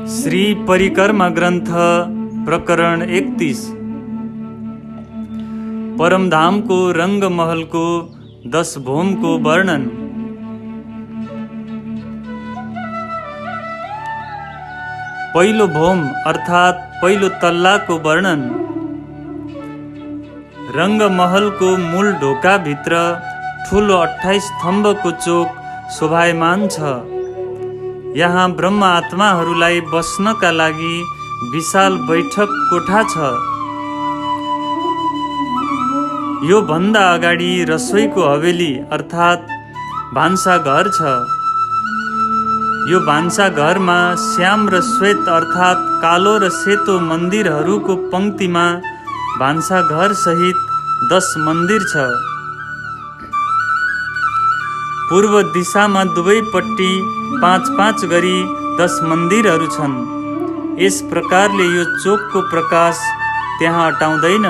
श्री परिक्रमा ग्रन्थ प्रकरण 31। परमधाम को रंग महल को 10 भोम को वर्णन। पहिलो भोम अर्थात पहिलो तल्ला को वर्णन। रंग महल को मूल ढोका भित्र ठूलो 28 स्तम्भ को चोक शोभायमान छ। यहाँ ब्रह्म आत्माहरूलाई बस्नका लागि विशाल बैठक कोठा छ। यो भन्दा अगाडि रसोईको हवेली अर्थात भान्साघर छ। यो भान्साघरमा श्याम र श्वेत अर्थात कालो र सेतो मन्दिरहरूको पंक्तिमा भान्साघर सहित 10 मन्दिर छ। पूर्व दिशामा दुवैपट्टि 5-5 गरी 10 मन्दिरहरू छन्। यस प्रकारले यो चोकको प्रकाश त्यहाँ अटाउँदैन।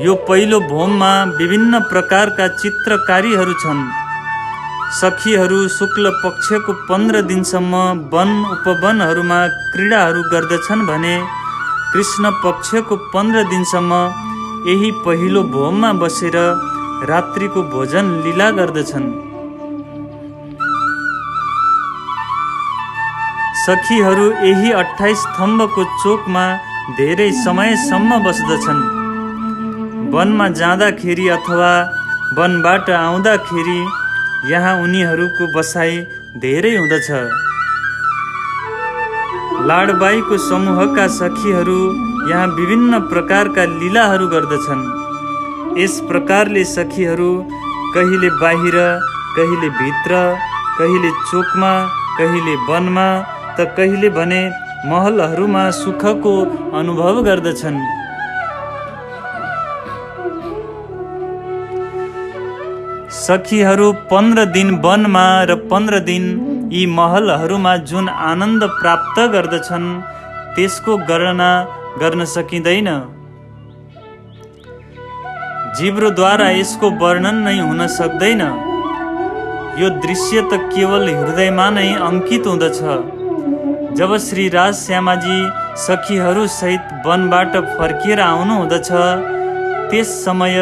यो पहिलो भोममा विभिन्न प्रकारका चित्रकारीहरू छन्। सखीहरू शुक्ल पक्षको 15 दिनसम्म वन उपवनहरूमा क्रीडाहरू गर्दछन् भने कृष्ण पक्षको 15 दिनसम्म यही पहिलो भोममा बसेर रात्रिको भोजन लीला गर्दछन्। सखीहरू यही 28 स्तम्भको चोकमा धेरै समयसम्म बस्दछन्। वनमा जाँदाखेरि अथवा वनबाट आउँदाखेरि यहाँ उनीहरूको बसाइ धेरै हुँदछ। लाडबाईको समूहका सखीहरू यहाँ विभिन्न प्रकारका लीलाहरू गर्दछन्। यस प्रकारले सखीहरू कहिले बाहिर, कहिले भित्र, कहिले चोकमा, कहिले वनमा त कहिले भने महलहरूमा सुखको अनुभव गर्दछन्। सखीहरू 15 दिन वनमा र 15 दिन यी महलहरूमा जुन आनन्द प्राप्त गर्दछन् त्यसको गणना गर्न सकिँदैन। जिब्रोद्वारा यसको वर्णन नै हुन सक्दैन। यो दृश्य त केवल हृदयमा नै अंकित हुँदछ। जब श्री राजश्यामाजी सखीहरू सहित वनबाट फर्किएर आउनु हुँदछ त्यस समय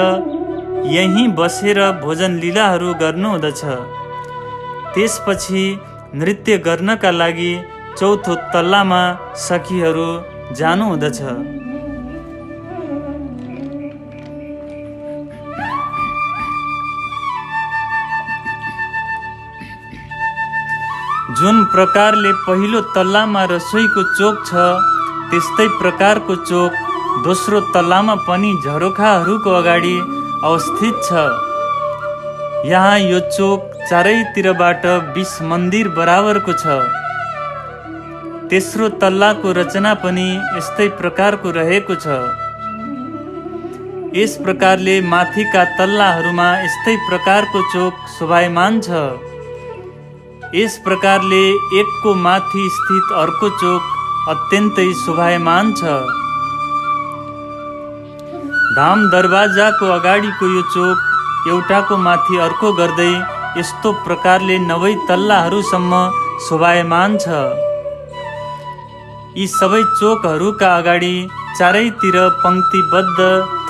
यहीं बसेर भोजन लीलाहरू गर्नु हुँदछ। त्यसपछि नृत्य गर्नका लागि चौथो तल्लामा सखीहरू जानु हुँदछ। जुन प्रकारले पहिलो तल्लामा रसोईको चोक छ त्यस्तै प्रकारको चोक दोस्रो तल्लामा पनि झरोखाहरूको अगाडि अवस्थित छ। यहाँ यो चोक चारैतिरबाट 20 मन्दिर बराबरको छ। तेस्रो तल्लाको रचना पनि यस्तै प्रकारको रहेको छ। यस प्रकारले माथिका तल्लाहरूमा यस्तै प्रकारको चोक शोभायमान छ। यस प्रकारले एकको माथि स्थित अर्को चोक अत्यन्तै शोभायमान छ। धाम दरवाजाको अगाडिको यो चोक एउटाको माथि अर्को गर्दै यस्तो प्रकारले 90 तल्लाहरूसम्म शोभायमान छ। यी सबै चोकहरूका अगाडि चारैतिर पंक्तिबद्ध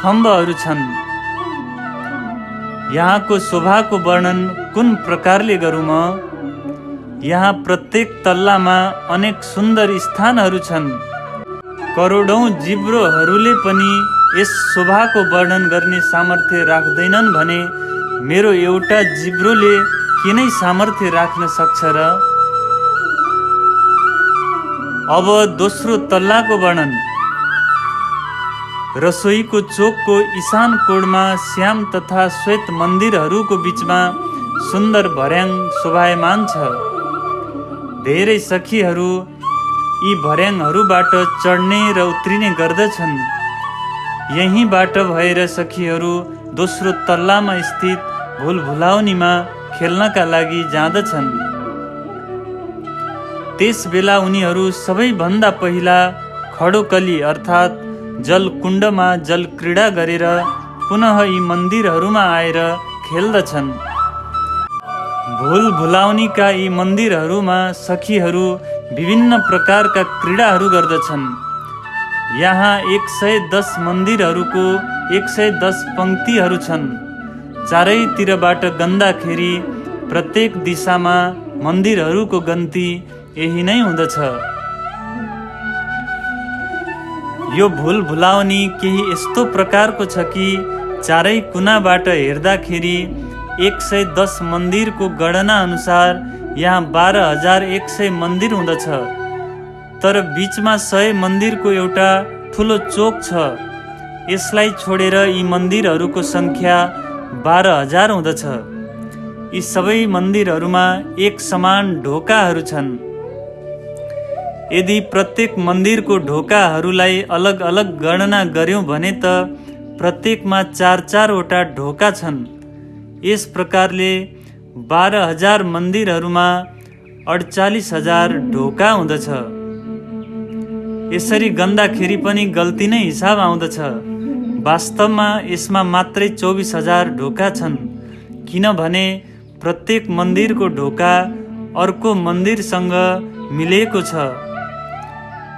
थम्बहरू छन्। यहाँको शोभाको वर्णन कुन प्रकारले गरौँ म? यहाँ प्रत्येक तल्लामा अनेक सुन्दर स्थानहरू छन्। करोडौं जिब्रोहरूले पनि यस शोभाको वर्णन गर्ने सामर्थ्य राख्दैनन् भने मेरो एउटा जिब्रोले के नै सामर्थ्य राख्न सक्छ र? अब दोस्रो तल्लाको वर्णन। रसोईको चोकको ईशान कोणमा श्याम तथा श्वेत मन्दिरहरूको बीचमा सुन्दर भर्याङ शोभायमान छ। धेरै सखीहरू यी भर्याङहरूबाट चढ्ने र उत्रिने गर्दछन्। यहीँबाट भएर सखीहरू दोस्रो तल्लामा स्थित भुलभुलाउनीमा खेल्नका लागि जाँदछन्। त्यस बेला उनीहरू सबैभन्दा पहिला खडोकली अर्थात जलकुण्डमा जलक्रीडा गरेर पुनः यी मन्दिरहरूमा आएर खेल्दछन्। भुल भुलाउनीका यी मन्दिरहरूमा सखीहरू विभिन्न प्रकारका क्रीडाहरू गर्दछन्। यहाँ 110 मन्दिरहरूको 110 पङ्क्तिहरू छन्। चारैतिरबाट गन्दाखेरि प्रत्येक दिशामा मन्दिरहरूको गन्ती यही नै हुँदछ। यो भुल भुलाउनी केही यस्तो प्रकारको छ कि चारै कुनाबाट हेर्दाखेरि 110 मन्दिरको गणना अनुसार यहाँ 12,100 मन्दिर हुँदछ। तर बिचमा 100 मन्दिरको एउटा ठुलो चोक छ। यसलाई छोडेर यी मन्दिरहरूको सङ्ख्या 12,000 हुँदछ। यी सबै मन्दिरहरूमा एक समान ढोकाहरू छन्। यदि प्रत्येक मन्दिरको ढोकाहरूलाई अलग अलग गणना गर्यौँ भने त प्रत्येकमा 4-4 वटा ढोका छन्। यस प्रकारले 12,000 मन्दिरहरूमा 48,000 ढोका हुँदछ। यसरी गन्दाखेरि पनि गल्ती नै हिसाब आउँदछ। वास्तवमा यसमा मात्रै 24,000 ढोका छन्, किनभने प्रत्येक मन्दिरको ढोका अर्को मन्दिरसँग मिलेको छ।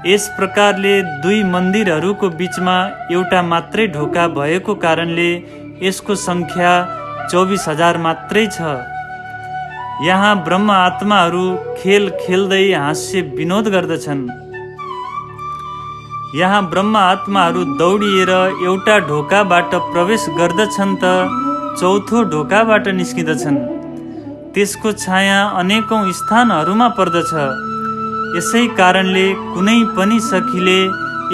यस प्रकारले दुई मन्दिरहरूको बिचमा एउटा मात्रै ढोका भएको कारणले यसको सङ्ख्या 24,000 मात्रै छ। यहाँ ब्रह्म आत्माहरू खेल खेल्दै हाँस्य विनोद गर्दछन्। यहाँ ब्रह्म आत्माहरू दौडिएर एउटा ढोकाबाट प्रवेश गर्दछन् त चौथो ढोकाबाट निस्किँदछन्। त्यसको छाया अनेकौं स्थानहरूमा पर्दछ। यसै कारणले कुनै पनि सखीले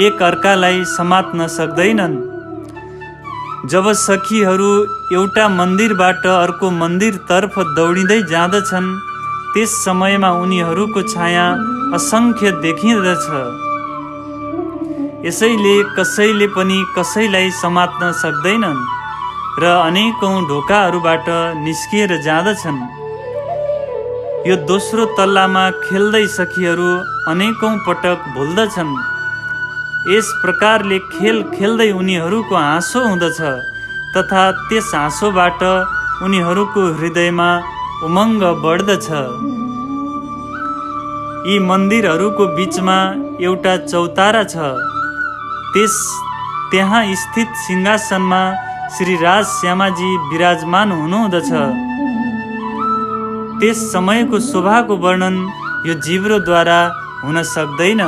एक अर्कालाई समात्न सक्दैनन्। जब सखीहरू एउटा मन्दिरबाट अर्को मन्दिरतर्फ दौडिँदै जाँदछन्, त्यस समयमा उनीहरूको छाया असङ्ख्य देखिँदछ। यसैले कसैले पनि कसैलाई समात्न सक्दैनन् र अनेकौं ढोकाहरूबाट निस्किएर जाँदछन्। यो दोस्रो तल्लामा खेल्दै सखीहरू अनेकौं पटक भुल्दछन्। यस प्रकारले खेल खेल्दै उनीहरूको हाँसो हुँदछ तथा त्यस हाँसोबाट उनीहरूको हृदयमा उमङ्ग बढ्दछ। यी मन्दिरहरूको बिचमा एउटा चौतारा छ। त्यहाँ स्थित सिंहासनमा श्री राज श्यामाजी विराजमान हुनुहुँदछ। त्यस समयको शोभाको वर्णन यो जिब्रोद्वारा हुन सक्दैन।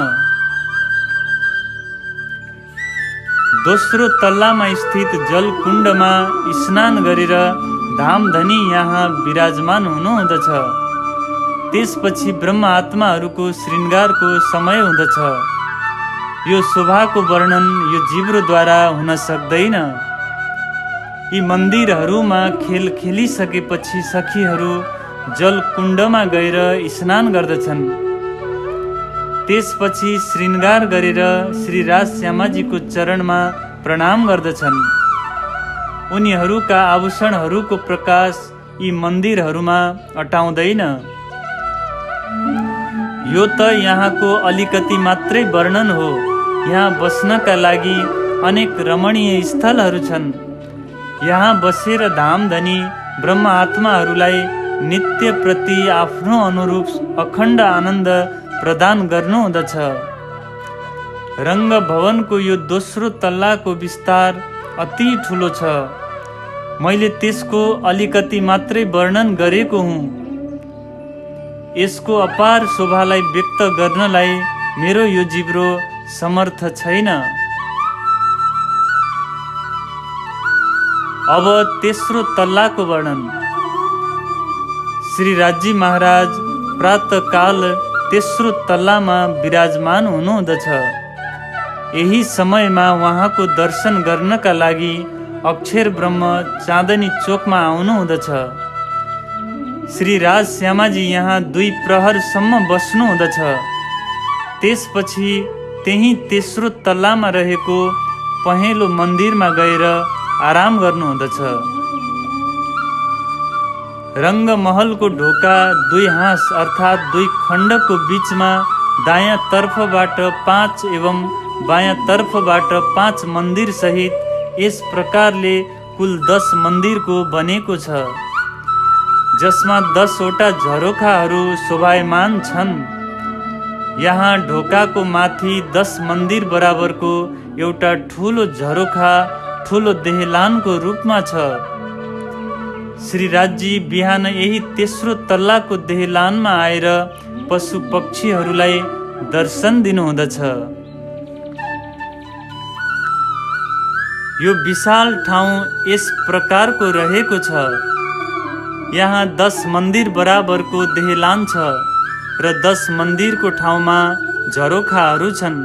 दोस्रो तल्लामा स्थित जलकुण्डमा स्नान गरेर धामधनी यहाँ विराजमान हुनुहुँदछ। त्यसपछि ब्रह्म आत्माहरूको श्रृङ्गारको समय हुँदछ। यो शोभाको वर्णन यो जिब्रोद्वारा हुन सक्दैन। यी मन्दिरहरूमा खेल खेलिसकेपछि सखीहरू जलकुण्डमा गएर स्नान गर्दछन्। त्यसपछि श्रृङ्गार गरेर श्री राज श्यामाजीको चरणमा प्रणाम गर्दछन्। उनीहरूका आभूषणहरूको प्रकाश यी मन्दिरहरूमा अटाउँदैन। यो त यहाँको अलिकति मात्रै वर्णन हो। यहाँ बस्नका लागि अनेक रमणीय स्थलहरू छन्। यहाँ बसेर धामधनी ब्रह्म आत्माहरूलाई नित्य प्रति आफ्नो अनुरूप अखण्ड आनन्द प्रदान गर्नुहुँदछ। रङ्ग भवनको यो दोस्रो तल्लाको विस्तार अति ठुलो छ। मैले त्यसको अलिकति मात्रै वर्णन गरेको हुँ। यसको अपार शोभालाई व्यक्त गर्नलाई मेरो यो जिब्रो समर्थ छैन। अब तेस्रो तल्लाको वर्णन। श्री राजी महाराज प्रातःकाल तेस्रो तल्लामा विराजमान हुनुहुँदछ। यही समयमा उहाँको दर्शन गर्नका लागि अक्षर ब्रह्म चाँदनी चोकमा आउनुहुँदछ। श्री राज श्यामाजी यहाँ 2 प्रहरसम्म बस्नुहुँदछ। त्यसपछि त्यही तेस्रो तल्लामा रहेको पहेँलो मन्दिरमा गएर आराम गर्नुहुँदछ। रङ्गमहलको ढोका 2 हाँस अर्थात् 2 खण्डको बिचमा दायाँ तर्फबाट 5 एवं बायाँ तर्फबाट 5 मन्दिर सहित यस प्रकारले कुल 10 मन्दिरको बनेको छ। जसमा 10 वटा झरोखाहरू शोभायमान छन्। यहाँ ढोकाको माथि 10 मन्दिर बराबरको एउटा ठुलो झरोखा ठुलो देहलानको रूपमा छ। श्रीराजजी बिहान यही तेस्रो तल्लाको देहलानमा आएर पशु पक्षीहरूलाई दर्शन दिनुहुँदछ। यो विशाल ठाउँ यस प्रकारको रहेको छ। यहाँ 10 मन्दिर बराबरको देहलान छ र 10 मन्दिरको ठाउँमा झरोखाहरू छन्।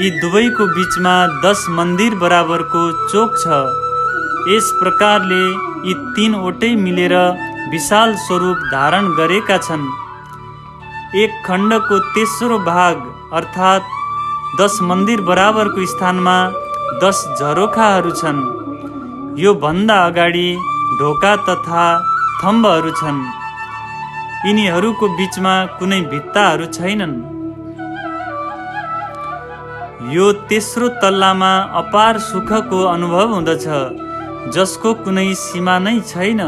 यी दुवैको बीचमा 10 मन्दिर बराबरको चोक छ। यस प्रकारले यी 3 वटै मिलेर विशाल स्वरूप धारण गरेका छन्। एक खण्डको तेस्रो भाग अर्थात् 10 मन्दिर बराबरको स्थानमा 10 झरोखाहरू छन्। यो भन्दा अगाडि ढोका तथा थम्बहरू छन्। यिनीहरूको बीचमा कुनै भित्ताहरू छैनन्। यो तेस्रो तल्लामा अपार सुखको अनुभव हुँदछ, जसको कुनै सीमा नै छैन।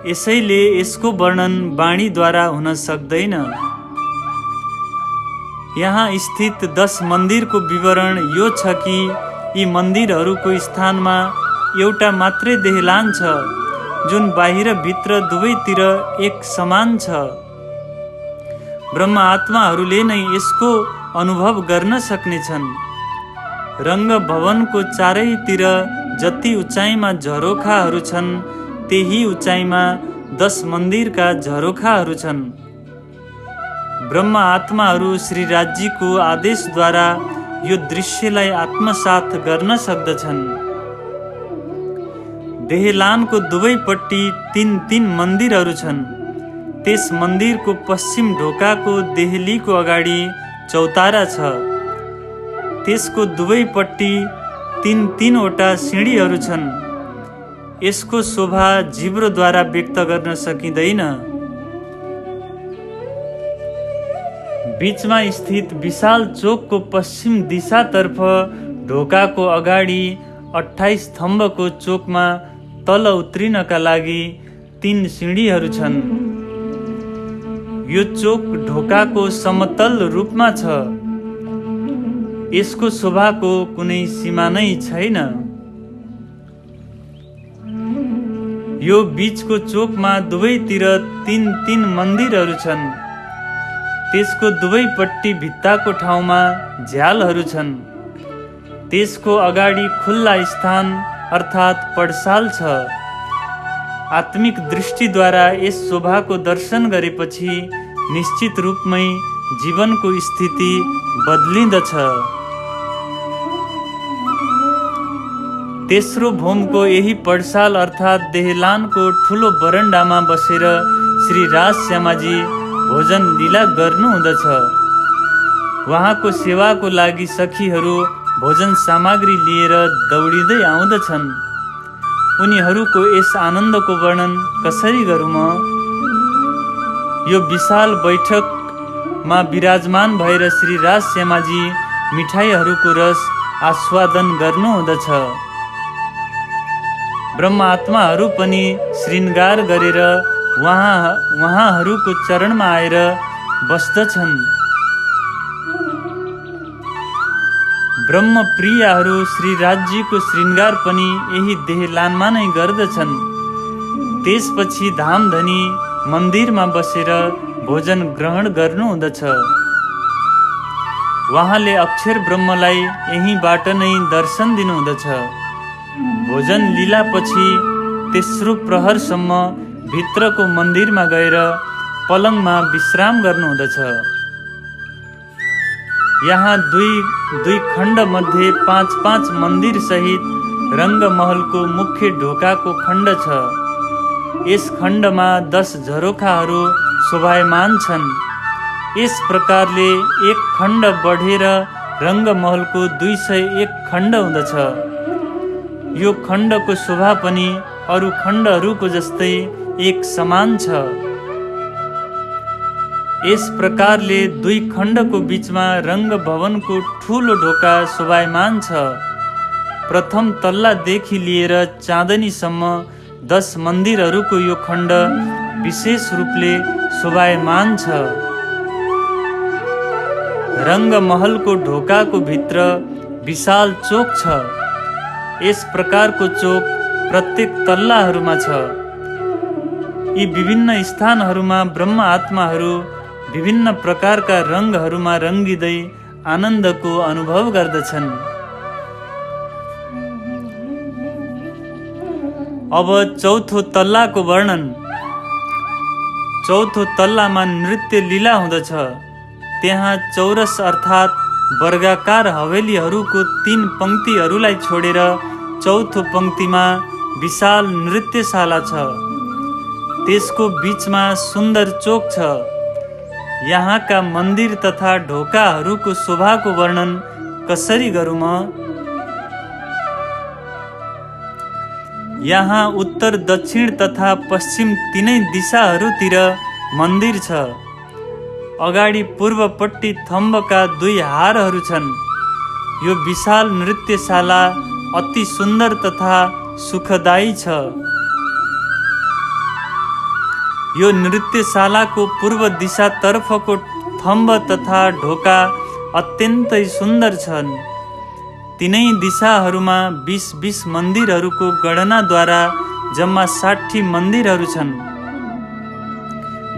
यसैले यसको वर्णन वाणीद्वारा हुन सक्दैन। यहाँ स्थित 10 मन्दिरको विवरण यो छ कि यी मन्दिरहरूको स्थानमा एउटा मात्रै देहलान छ, जुन बाहिर भित्र दुवैतिर एक समान छ। ब्रह्म आत्माहरूले नै यसको अनुभव गर्न सक्नेछन्। रङ्ग भवनको चारैतिर जति उचाइमा झरोखाहरू छन्, त्यही उचाइमा 10 मन्दिरका झरोखाहरू छन्। ब्रह्म आत्माहरू श्रीराजजीको आदेशद्वारा यो दृश्यलाई आत्मसात गर्न सक्दछन्। देहलानको दुवैपट्टि 3-3 मन्दिरहरू छन्। त्यस मन्दिरको पश्चिम ढोकाको देहलीको अगाडि चौतारा छ। त्यसको दुवैपट्टि 3-3 वटा सिँढीहरू छन्। यसको शोभा जिब्रोद्वारा व्यक्त गर्न सकिँदैन। बीचमा स्थित विशाल चोकको पश्चिम दिशातर्फ ढोकाको अगाडि 28 थम्बको चोकमा तल उत्रिनका लागि 3 सिँढीहरू छन्। यो चोक ढोकाको समतल रूपमा छ। यसको शोभाको कुनै सीमा नै छैन। यो बीचको चोकमा दुवैतिर 3-3 मन्दिरहरू छन्। त्यसको दुवैपट्टि भित्ताको ठाउँमा झ्यालहरू छन्। त्यसको अगाडि खुल्ला स्थान अर्थात् पडसाल छ। आत्मिक दृष्टिद्वारा यस शोभाको दर्शन गरेपछि निश्चित रूपमै जीवनको स्थिति बदलिँदछ। तेस्रो भोमको यही पडसाल अर्थात् देहलानको ठुलो बरन्डामा बसेर श्री राजश्यामाजी भोजन लीला गर्नुहुँदछ। उहाँको सेवाको लागि सखीहरू भोजन सामग्री लिएर दौडिँदै आउँदछन्। उनीहरूको यस आनन्दको वर्णन कसरी गरौँ म? यो विशाल बैठकमा विराजमान भएर श्री राजश्यामाजी मिठाईहरूको रस आस्वादन गर्नुहुँदछ। ब्रह्म आत्माहरू पनि श्रृङ्गार गरेर उहाँहरूको चरणमा आएर बस्दछन्। ब्रह्म प्रियाहरू श्रीराजजीको श्रृङ्गार पनि यही देहलानमा नै गर्दछन्। त्यसपछि धामधनी मन्दिरमा बसेर भोजन ग्रहण गर्नुहुँदछ। उहाँले अक्षर ब्रह्मलाई यहीँबाट नै दर्शन दिनुहुँदछ। भोजन लीलापछि तेस्रो प्रहरसम्म भित्रको मन्दिरमा गएर पलङमा विश्राम गर्नुहुँदछ। यहाँ दुई खण्ड मध्ये 5-5 मन्दिर सहित रङ्गमहलको मुख्य ढोकाको खण्ड छ। यस खण्डमा 10 झरोखाहरू शोभायमान छन्। यस प्रकारले एक खण्ड बढेर रङ्गमहलको 201 खण्ड हुँदछ। यो खण्डको शोभा पनि अरू खण्डहरूको जस्तै एक समान छ। यस प्रकारले 2 खण्डको बीचमा रङ्ग भवनको ठुलो ढोका शोभायमान छ। प्रथम तल्लादेखि लिएर चाँदनीसम्म 10 मन्दिरहरूको यो खण्ड विशेष रूपले शोभायमान छ। रङ्गमहलको ढोकाको भित्र विशाल चोक छ। यस प्रकारको चोक प्रत्येक तल्लाहरूमा छ। यी विभिन्न स्थानहरूमा ब्रह्म आत्माहरू विभिन्न प्रकारका रङ्गहरूमा रङ्गिँदै आनन्दको अनुभव गर्दछन्। अब चौथो तल्लाको वर्णन। चौथो तल्लामा नृत्य लीला हुँदछ। त्यहाँ चौरस अर्थात् वर्गाकार हवेलीहरूको 3 पंक्तिहरूलाई छोडेर चौथो पंक्तिमा विशाल नृत्यशाला छ। त्यसको बीचमा सुन्दर चोक छ। यहाँका मन्दिर तथा ढोकाहरूको शोभाको वर्णन कसरी गरौँ म? यहाँ उत्तर दक्षिण तथा पश्चिम तीनै दिशाहरूतिर मन्दिर छ। अगाडि पूर्वपट्टि थम्बका 2 हारहरू छन्। यो विशाल नृत्यशाला अति सुन्दर तथा सुखदायी छ। यो नृत्यशालाको पूर्व दिशातर्फको थम्ब तथा ढोका अत्यन्तै सुन्दर छन्। तीनै दिशाहरूमा 20-20 मन्दिरहरूको गणनाद्वारा जम्मा 60 मन्दिरहरू छन्।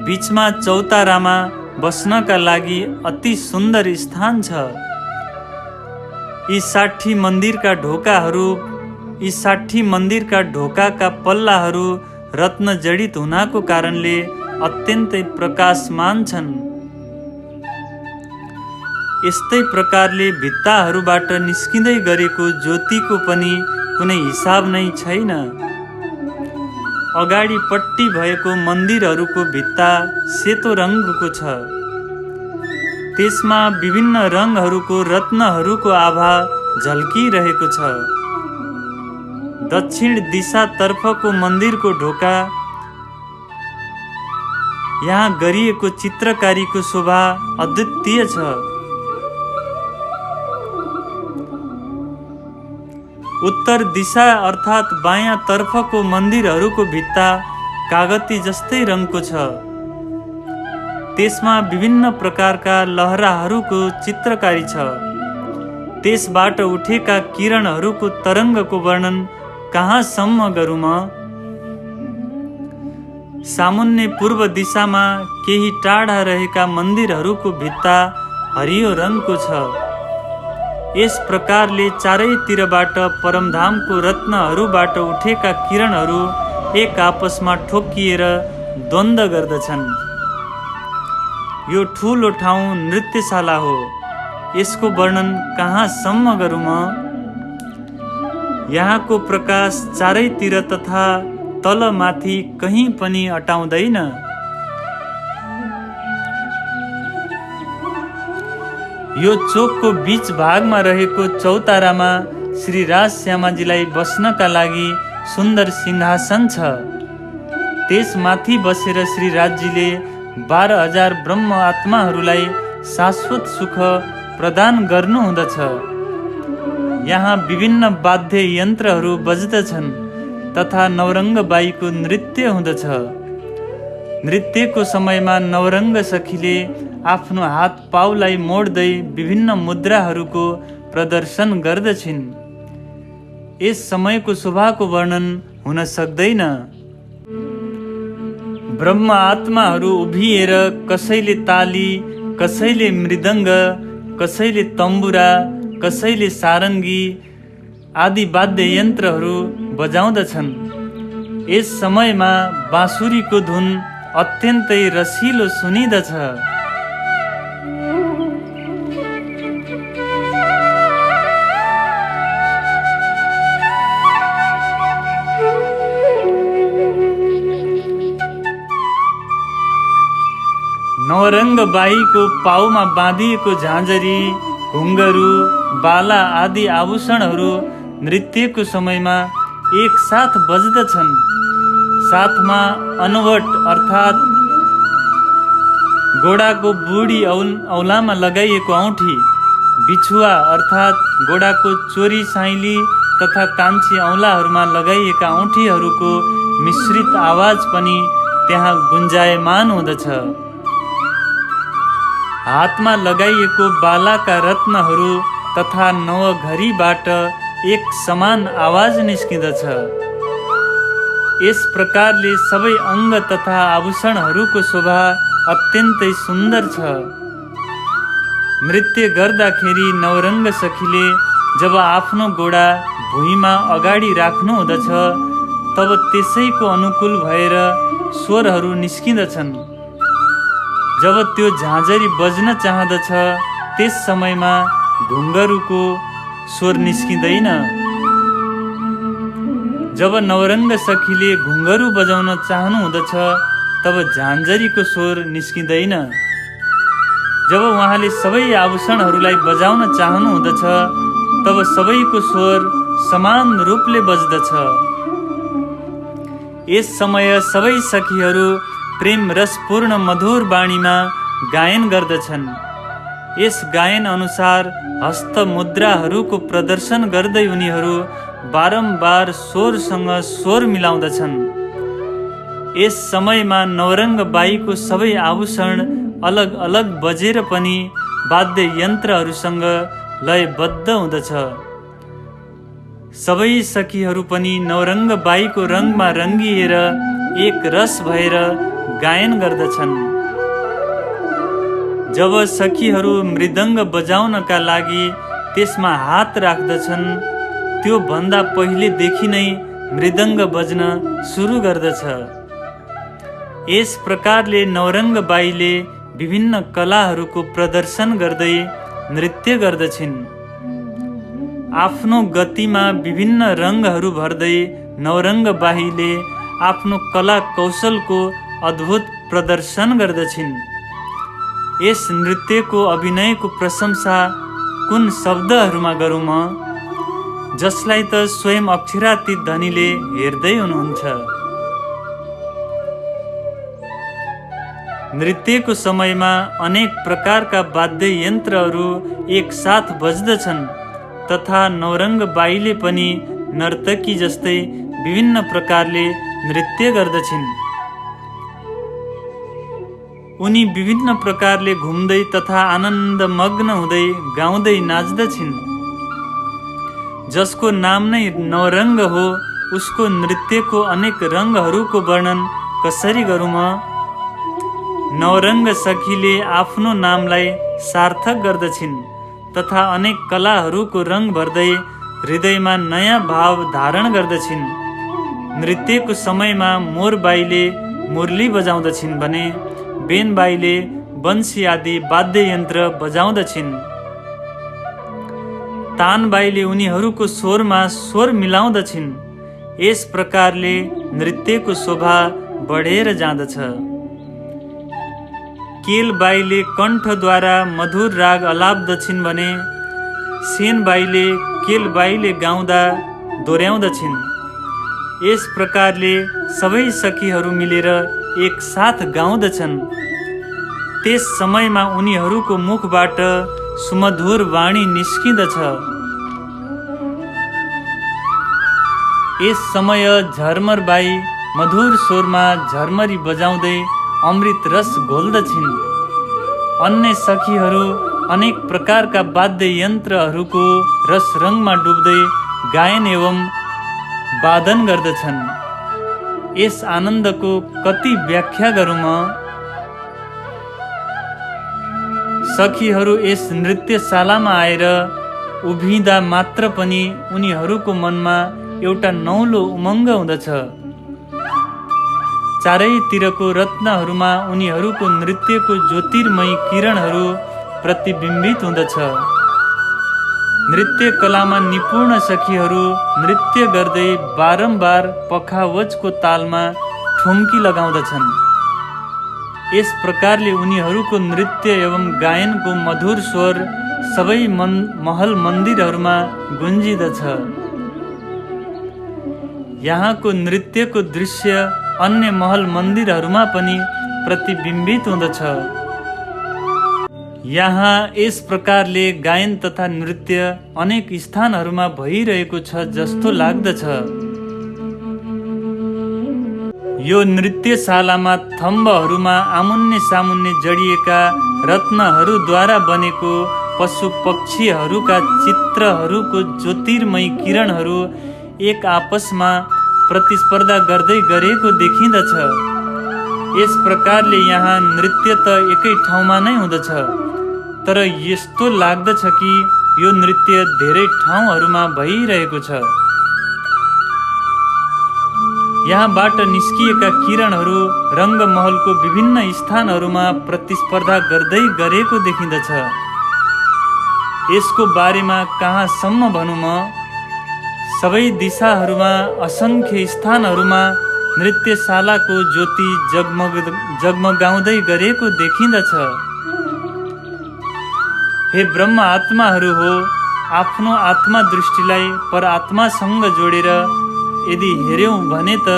बीचमा चौतारामा बस्नका लागि अति सुन्दर स्थान छ। यी 60 मन्दिरका ढोकाका पल्लाहरू रत्न जडित हुनाको कारणले अत्यन्तै प्रकाशमान छन्। यस्तै प्रकारले भित्ताहरूबाट निस्किँदै गरेको ज्योतिको पनि कुनै हिसाब नै छैन। अगाडिपट्टि भएको मन्दिरहरूको भित्ता सेतो रङको छ। त्यसमा विभिन्न रङहरूको रत्नहरूको आभा झल्किरहेको छ। दक्षिण दिशातर्फको मन्दिरको ढोका यहाँ गरिएको चित्रकारीको शोभा अद्वितीय छ। उत्तर दिशा अर्थात् बायाँ तर्फको मन्दिरहरूको भित्ता कागती जस्तै रङको छ। त्यसमा विभिन्न प्रकारका लहराहरूको चित्रकारी छ। त्यसबाट उठेका किरणहरूको तरङ्गको वर्णन कहाँसम्म गरौँ म? सामुन्ने पूर्व दिशामा केही टाढा रहेका मन्दिरहरूको भित्ता हरियो रङको छ। यस प्रकारले चारैतिरबाट परमधामको रत्नहरूबाट उठेका किरणहरू एक आपसमा ठोक्किएर द्वन्द्व गर्दछन्। यो ठुलो ठाउँ नृत्यशाला हो। यसको वर्णन कहाँसम्म गरौँ म? यहाँको प्रकाश चारैतिर तथा तलमाथि कहीँ पनि अटाउँदैन। यो चोकको बीच भागमा रहेको चौतारामा श्री राजश्यामाजीलाई बस्नका लागि सुन्दर सिंहासन छ। त्यसमाथि बसेर श्री राजजीले 12,000 ब्रह्म आत्माहरूलाई शाश्वत सुख प्रदान गर्नुहुँदछ। यहाँ विभिन्न वाद्य यन्त्रहरू बज्दछन् तथा नवरङ्ग बाईको नृत्य हुँदछ। नृत्यको समयमा नवरङ्ग सखीले आफ्नो हात पाउलाई मोड्दै विभिन्न मुद्राहरूको प्रदर्शन गर्दछिन्। यस समयको शोभाको वर्णन हुन सक्दैन। ब्रह्म आत्माहरू उभिएर कसैले ताली, कसैले मृदङ्ग, कसैले तम्बुरा, कसैले सारङ्गी आदि वाद्य यन्त्रहरू बजाउँदछन्। यस समयमा बाँसुरीको धुन अत्यन्तै रसिलो सुनिदछ। नवरङ्ग बाईको पाउमा बाँधिएको झाँझरी, घुङ्गरू, बाला आदि आभूषणहरू नृत्यको समयमा एक साथ बज्दछन्। साथमा अनवट अर्थात् गोडाको बुढी औलामा लगाइएको औँठी, बिछुवा अर्थात् गोडाको चोरी साइली तथा कान्छी औँलाहरूमा लगाइएका औँठीहरूको मिश्रित आवाज पनि त्यहाँ गुन्जायमान हुँदछ। हातमा लगाइएको बालाका रत्नहरू तथा नवघरीबाट एक समान आवाज निस्किँदछ। यस प्रकारले सबै अङ्ग तथा आभूषणहरूको शोभा अत्यन्तै सुन्दर छ। नृत्य गर्दाखेरि नवरङ्ग सखीले जब आफ्नो गोडा भुइँमा अगाडि राख्नु हुँदछ तब त्यसैको अनुकूल भएर स्वरहरू निस्किँदछन्। जब त्यो झाँझरी बज्न चाहँदछ त्यस समयमा घुङ्गरुको स्वर निस्किँदैन। जब नवरङ्ग सखीले घुङ्गरु बजाउन चाहनु हुँदछ तब झाँझरीको स्वर निस्किँदैन। जब उहाँले सबै आभूषणहरूलाई बजाउन चाहनु हुँदछ तब सबैको स्वर समान रूपले बज्दछ। यस समय सबै सखीहरू प्रेम रसपूर्ण मधुर वाणीमा गायन गर्दछन्। यस गायन अनुसार हस्त मुद्राहरूको प्रदर्शन गर्दै उनीहरू बारम्बार स्वरसँग स्वर मिलाउँदछन्। यस समयमा नवरङ्ग बाईको सबै आभूषण अलग अलग बजेर पनि वाद्य यन्त्रहरूसँग लयबद्ध हुँदछ। सबै सखीहरू पनि नवरङ्ग बाईको रङमा रङ्गिएर एक रस भएर गायन गर्दछन्। जब सखीहरू मृदङ्ग बजाउनका लागि त्यसमा हात राख्दछन् त्यो भन्दा पहिलेदेखि नै मृदङ्ग बज्न सुरु गर्दछ। यस प्रकारले नवरङ्ग बाईले विभिन्न कलाहरूको प्रदर्शन गर्दै नृत्य गर्दछिन्। आफ्नो गतिमा विभिन्न रङहरू भर्दै नवरङ्ग बाईले आफ्नो कला कौशलको अद्भुत प्रदर्शन गर्दछिन्। यस नृत्यको अभिनयको प्रशंसा कुन शब्दहरूमा गरौँ म, जसलाई त स्वयं अक्षरातीत धनीले हेर्दै हुनुहुन्छ। नृत्यको समयमा अनेक प्रकारका वाद्य यन्त्रहरू एक साथ बज्दछन् तथा नवरङ्ग बाईले पनि नर्तकी जस्तै विभिन्न प्रकारले नृत्य गर्दछिन्। उनी विभिन्न प्रकारले घुम्दै तथा आनन्दमग्न हुँदै गाउँदै नाच्दछिन्। जसको नाम नै नवरङ्ग हो उसको नृत्यको अनेक रङहरूको वर्णन कसरी गरौँ म? नवरङ्ग सखीले आफ्नो नामलाई सार्थक गर्दछिन् तथा अनेक कलाहरूको रङ भर्दै हृदयमा नयाँ भाव धारण गर्दछिन्। नृत्यको समयमा मोर बाईले मुरली बजाउँदछिन् भने बेन बाईले बन्सी आदि वाद्य यन्त्र बजाउँदछिन्। तान बाईले उनीहरूको स्वरमा स्वर मिलाउँदछिन्। यस प्रकारले नृत्यको शोभा बढेर जाँदछ। केल बाईले कण्ठद्वारा मधुर राग अलाप्दछिन् भने सेन बाईले केल बाईले गाउँदा दोहोऱ्याउँदछिन्। यस प्रकारले सबै सखीहरू मिलेर एक साथ गाउँदछन्। त्यस समयमा उनीहरूको मुखबाट सुमधुर वाणी निस्किँदछ। यस समय झरमर बाई मधुर स्वरमा झरमरी बजाउँदै अमृत रस घोल्दछिन्। अन्य सखीहरू अनेक प्रकारका वाद्य यन्त्रहरूको रस रङमा डुब्दै गायन एवं वादन गर्दछन्। यस आनन्दको कति व्याख्या गरौँ म? सखीहरू यस नृत्यशालामा आएर उभिँदा मात्र पनि उनीहरूको मनमा एउटा नौलो उमङ्ग हुँदछ। चारैतिरको रत्नहरूमा उनीहरूको नृत्यको ज्योतिर्मय किरणहरू प्रतिबिम्बित हुँदछ। नृत्य कलामा निपुण सखीहरू नृत्य गर्दै बारम्बार पखावजको तालमा ठुम्की लगाउँदछन्। यस प्रकारले उनीहरूको नृत्य एवं गायनको मधुर स्वर सबै महल मन्दिरहरूमा गुन्जिदछ। यहाँको नृत्यको दृश्य अन्य महल मन्दिरहरूमा पनि प्रतिबिम्बित हुँदछ। यहाँ यस प्रकारले गायन तथा नृत्य अनेक स्थानहरूमा भइरहेको छ जस्तो लाग्दछ। यो नृत्यशालामा थम्बहरूमा आमुन्ने सामुन्ने जडिएका रत्नहरूद्वारा बनेको पशु पक्षीहरूका चित्रहरूको ज्योतिर्मय किरणहरू एक आपसमा प्रतिस्पर्धा गर्दै गरेको देखिँदछ। यस प्रकारले यहाँ नृत्य त एकै ठाउँमा नै हुँदछ, तर यस्तो लाग्दछ कि यो नृत्य धेरै ठाउँहरूमा भइरहेको छ। यहाँबाट निस्किएका किरणहरू रङ्गमहलको विभिन्न स्थानहरूमा प्रतिस्पर्धा गर्दै गरेको देखिँदछ। यसको बारेमा कहाँसम्म भनौँ म? सबै दिशाहरूमा असङ्ख्य स्थानहरूमा नृत्यशालाको ज्योति जगमगाउँदै गरेको देखिँदछ। हे ब्रह्म आत्माहरू हो, आफ्नो आत्मा दृष्टिलाई परात्मासँग जोडेर यदि हेऱ्यौँ भने त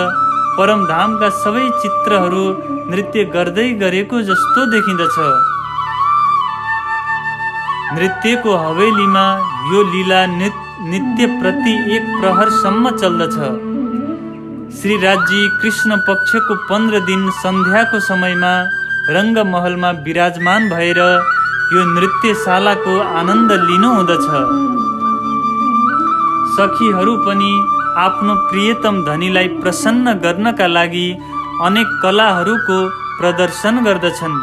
परमधामका सबै चित्रहरू नृत्य गर्दै गरेको जस्तो देखिँदछ। नृत्यको हवेलीमा यो लीला नित्य प्रति 1 प्रहरसम्म चल्दछ। श्रीराजी कृष्ण पक्षको 15 दिन सन्ध्याको समयमा रङ्गमहलमा विराजमान भएर यो नृत्यशालाको आनन्द लिनुहुँदछ। सखीहरू पनि आफ्नो प्रियतम धनीलाई प्रसन्न गर्नका लागि अनेक कलाहरूको प्रदर्शन गर्दछन्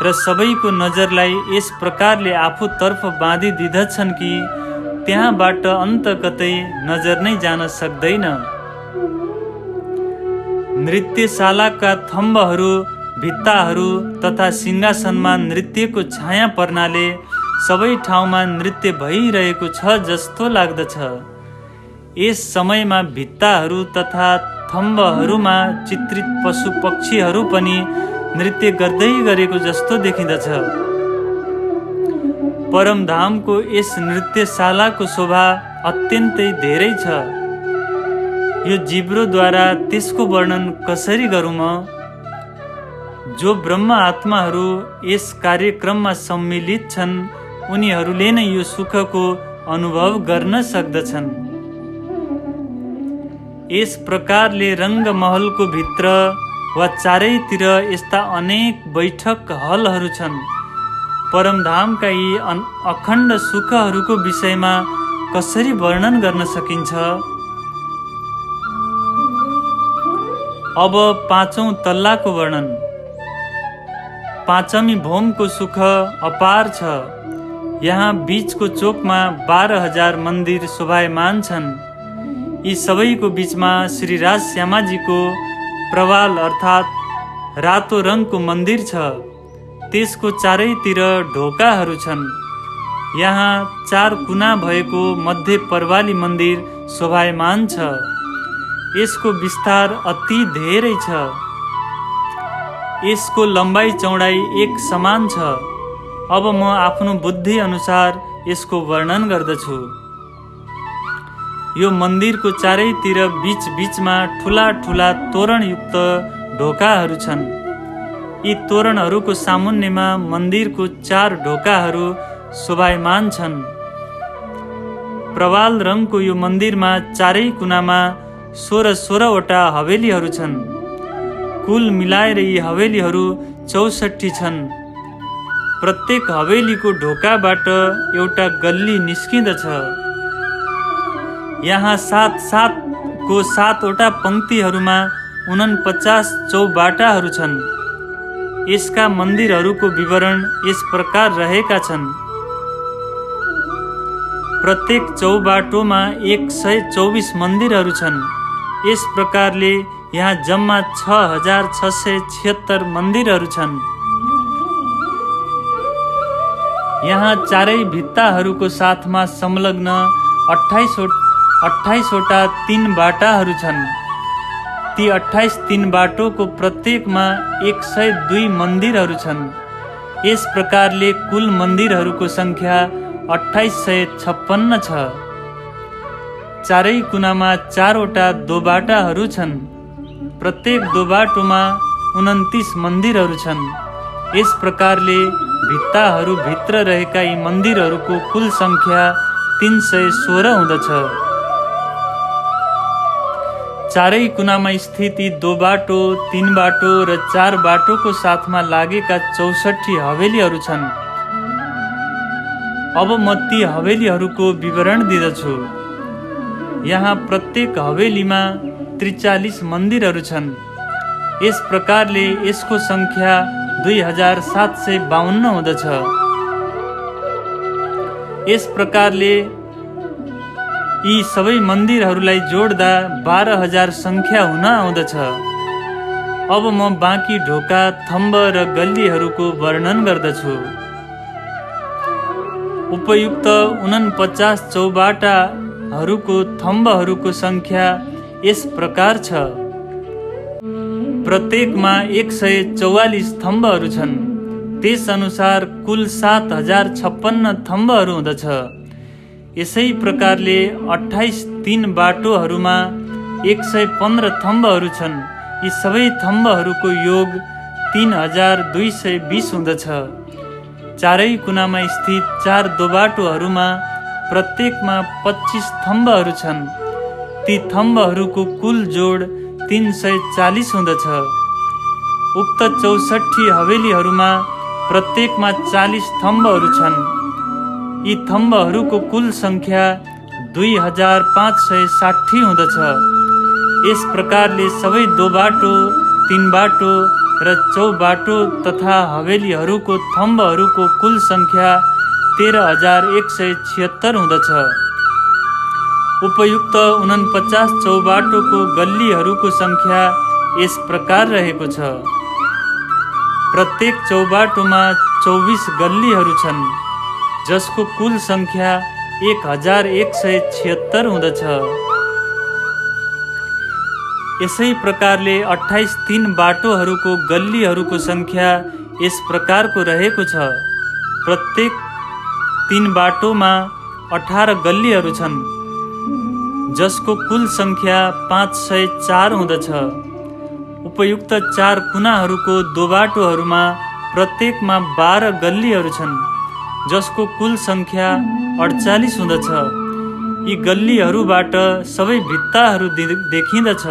र सबैको नजरलाई यस प्रकारले आफूतर्फ बाँधिदिँदछन् कि त्यहाँबाट अन्त कतै नजर नै जान सक्दैन। नृत्यशालाका थम्बहरू, भित्ताहरू तथा सिंहासनमा नृत्यको छाया पर्नाले सबै ठाउँमा नृत्य भइरहेको छ जस्तो लाग्दछ। यस समयमा भित्ताहरू तथा थम्बहरूमा चित्रित पशु पक्षीहरू पनि नृत्य गर्दै गरेको जस्तो देखिँदछ। परमधामको यस नृत्यशालाको शोभा अत्यन्तै धेरै छ। यो जिब्रोद्वारा त्यसको वर्णन कसरी गरौँ म? जो ब्रह्म आत्माहरू यस कार्यक्रममा सम्मिलित छन् उनीहरूले नै यो सुखको अनुभव गर्न सक्दछन्। यस प्रकारले रङ्गमहलको भित्र वा चारैतिर यस्ता अनेक बैठक हलहरू छन्। परमधामका यी अखण्ड सुखहरूको विषयमा कसरी वर्णन गर्न सकिन्छ? अब 5औं तल्लाको वर्णन। 5मी भौमको सुख अपार छ। यहाँ बीचको चोकमा 12,000 मन्दिर शोभायमान छन्। यी सबैको बीचमा श्री राज श्यामाजीको प्रवाल अर्थात् रातो रङको मन्दिर छ। त्यसको चारैतिर ढोकाहरू छन्। यहाँ 4 कुना भएको मध्य परवाली मन्दिर शोभायमान छ। यसको विस्तार अति धेरै छ। यसको लम्बाइ चौडाइ एक समान छ। अब म आफ्नो बुद्धि अनुसार यसको वर्णन गर्दछु। यो मन्दिरको चारैतिर बीचमा ठुला ठुला तोरणयुक्त ढोकाहरू छन्। यी तोरणहरूको सामुन्नेमा मन्दिरको 4 ढोकाहरू शोभायमान छन्। प्रवाल रङको यो मन्दिरमा चारै कुनामा 16वटा हवेलीहरू छन्। कुल मिलाएर यी हवेलीहरू 64 छन्। प्रत्येक हवेलीको ढोकाबाट एउटा गल्ली निस्किँदछ। यहाँ 7-7को 7वटा पंक्तिहरूमा 49 चौबाटाहरू छन्। यसका मन्दिरहरूको विवरण यस प्रकार रहेका छन्। प्रत्येक चौबाटोमा 124 मन्दिरहरू छन्। यस प्रकारले यहाँ जम्मा 6676 मन्दिरहरू छन्। यहाँ चारै भित्ताहरूको साथमा संलग्न 28वटा 3 बाटाहरू छन्। ती 28 3 बाटोको प्रत्येकमा 102 मन्दिरहरू छन्। यस प्रकारले कुल मन्दिरहरूको संख्या 2856 छ। चारै कुनामा 4वटा दोबाटाहरू छन्। प्रत्येक दोबाटोमा 29 मन्दिरहरू छन्। यस प्रकारले भित्ताहरू भित्र रहेका यी मन्दिरहरूको कुल संख्या 316 हुँदछ। चारै कुनामा स्थित यी 2 बाटो, 3 बाटो र 4 बाटोको साथमा लागेका 64 हवेलीहरू छन्। अब म ती हवेलीहरूको विवरण दिँदछु। यहाँ प्रत्येक हवेलीमा 43 मन्दिरहरू छन्। यस प्रकारले यसको सङ्ख्या 2752 हुँदछ। यस प्रकारले यी सबै मन्दिरहरूलाई जोड्दा 12,000 सङ्ख्या हुन आउँदछ। अब म बाँकी ढोका, थम्ब र गल्लीहरूको वर्णन गर्दछु। उपयुक्त 49 चौबाटाहरूको थम्बहरूको सङ्ख्या यस प्रकार छ। प्रत्येकमा 144 थम्बहरू छन्। त्यस अनुसार कुल 7,056 थम्बहरू हुँदछ। यसै प्रकारले 28 3 बाटोहरूमा 115 थम्बहरू छन्। यी सबै थम्बहरूको योग 3220 हुँदछ। चारै कुनामा स्थित 4 दोबाटोहरूमा प्रत्येकमा 25 थम्बहरू छन्। ती थम्बहरूको कुल जोड 340 हुँदछ। उक्त 64 हवेलीहरूमा प्रत्येकमा 40 थम्बहरू छन्। यी थम्बहरूको कुल सङ्ख्या 2560 हुँदछ। यस प्रकारले सबै 2 बाटो, 3 बाटो र चौबाटो तथा हवेलीहरूको थम्बहरूको कुल सङ्ख्या 13,176 हुँदछ। उपयुक्त 49 चौबाटोको गल्लीहरूको सङ्ख्या यस प्रकार रहेको छ। प्रत्येक चौबाटोमा 24 गल्लीहरू छन्, जसको कुल सङ्ख्या 1176 हुँदछ। यसै प्रकारले 28 3 बाटोहरूको गल्लीहरूको सङ्ख्या यस प्रकारको रहेको छ। प्रत्येक 3 बाटोमा 18 गल्लीहरू छन्, जसको कुल सङ्ख्या 504 हुँदछ। उपयुक्त 4 कुनाहरूको दोबाटोहरूमा प्रत्येकमा 12 गल्लीहरू छन्, जसको कुल सङ्ख्या 48 हुँदछ। यी गल्लीहरूबाट सबै भित्ताहरू देखिँदछ।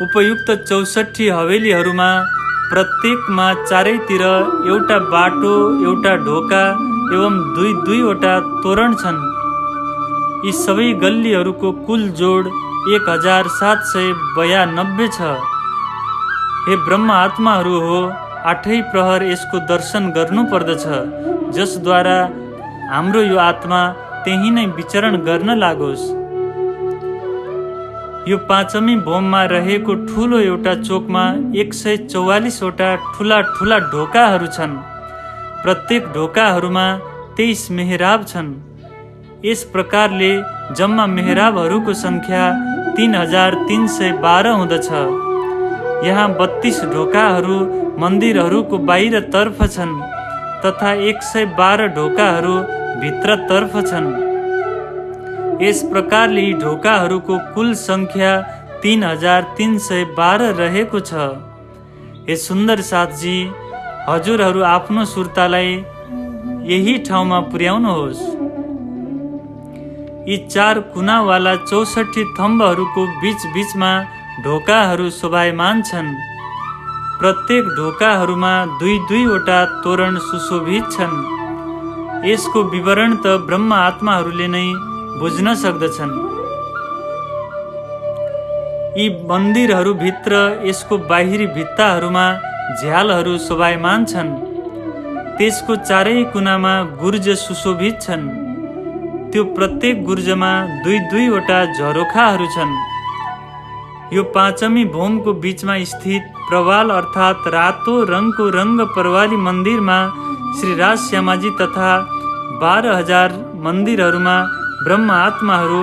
उपयुक्त 64 हवेलीहरूमा प्रत्येकमा चारैतिर एउटा बाटो, एउटा ढोका एवं 2-2वटा तोरण छन्। यी सबै गल्लीहरूको कुल जोड 1792 छ। हे ब्रह्म आत्माहरू हो, 8 प्रहर यसको दर्शन गर्नु पर्दछ, जसद्वारा हाम्रो यो आत्मा त्यही नै विचरण गर्न लागोस्। यो 5औं भौममा रहेको ठुलो एउटा चोकमा 144वटा ठुला ठुला ढोकाहरू छन्। प्रत्येक ढोकाहरूमा 23 मेहराब छन्। यस प्रकारले जम्मा मेहराबहरूको सङ्ख्या 3312 हुँदछ। यहाँ 32 ढोकाहरू मन्दिरहरूको बाहिरतर्फ छन् तथा 112 ढोकाहरू भित्रतर्फ छन्। यस प्रकारले यी ढोकाहरूको कुल सङ्ख्या 3312 रहेको छ। हे सुन्दर साथजी, हजुरहरू आफ्नो सुर्तालाई यही ठाउँमा पुर्याउनुहोस्। यी 4 कुनावाला 64 थम्बहरूको बीचमा ढोकाहरू शोभायमान छन्। प्रत्येक ढोकाहरूमा 2-2वटा तोरण सुशोभित छन्। यसको विवरण त ब्रह्म आत्माहरूले नै बुझ्न सक्दछन्। यी मन्दिरहरूभित्र यसको बाहिरी भित्ताहरूमा झ्यालहरू शोभायमान छन्। त्यसको चारै कुनामा गुर्ज सुशोभित छन्। त्यो प्रत्येक गुर्जमा 2-2वटा झरोखाहरू छन्। यो 5औं भौमको बीचमा स्थित प्रवाल अर्थात् रातो रङको रङ्ग परवाली मन्दिरमा श्री राज श्यामाजी तथा 12,000 मन्दिरहरूमा ब्रह्म आत्माहरू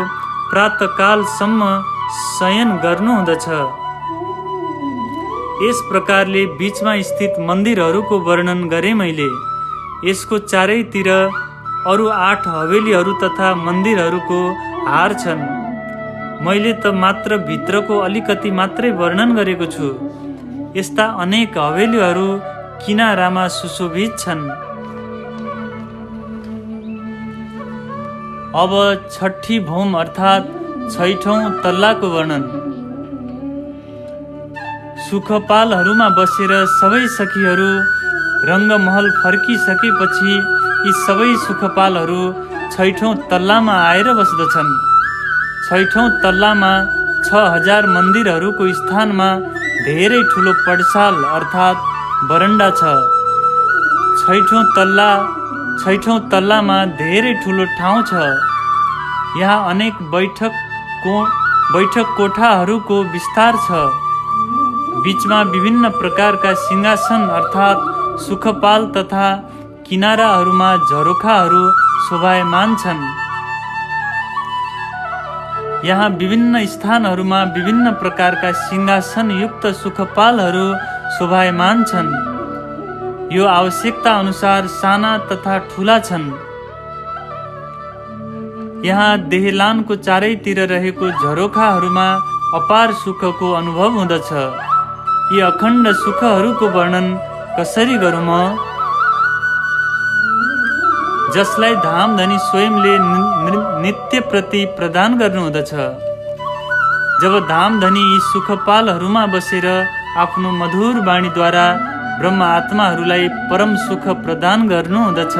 प्रातःकालसम्म शयन गर्नुहुँदछ। यस प्रकारले बीचमा स्थित मन्दिरहरूको वर्णन गरेँ मैले। यसको चारैतिर अरू 8 हवेलीहरू तथा मन्दिरहरूको हार छन्। मैले त मात्र भित्रको अलिकति मात्रै वर्णन गरेको छु। यस्ता अनेक हवेलीहरू किनारामा सुशोभित छन्। अब 6ठी भौम अर्थात् छैठौं तल्लाको वर्णन। सुखपालहरूमा बसेर सबै सखीहरू रङ्गमहल फर्किसकेपछि यी सबै सुखपालहरू छैठौं तल्लामा आएर बस्दछन्। छैठौं तल्लामा 6000 मन्दिरहरूको स्थानमा धेरै ठुलो पडसाल अर्थात् बरन्डा छ। छैठौं तल्लामा धेरै ठुलो ठाउँ छ। यहाँ अनेक बैठक कोठाहरूको विस्तार छ। बीचमा विभिन्न प्रकारका सिंहासन अर्थात् सुखपाल तथा किनाराहरूमा झरोखाहरू शोभायमान छन्। यहाँ विभिन्न स्थानहरूमा विभिन्न प्रकारका सिंहासनयुक्त सुखपालहरू शोभायमान छन्। यो आवश्यकता अनुसार साना तथा ठुला छन्। यहाँ देहलानको चारैतिर रहेको झरोखाहरूमा अपार सुखको अनुभव हुँदछ। यी अखण्ड सुखहरूको वर्णन कसरी गरौँ म? जसलाई धामधनी स्वयंले नित्य प्रति प्रदान गर्नुहुँदछ। जब धामधनी यी सुखपालहरूमा बसेर आफ्नो मधुर वाणीद्वारा ब्रह्म आत्माहरूलाई परम सुख प्रदान गर्नुहुँदछ,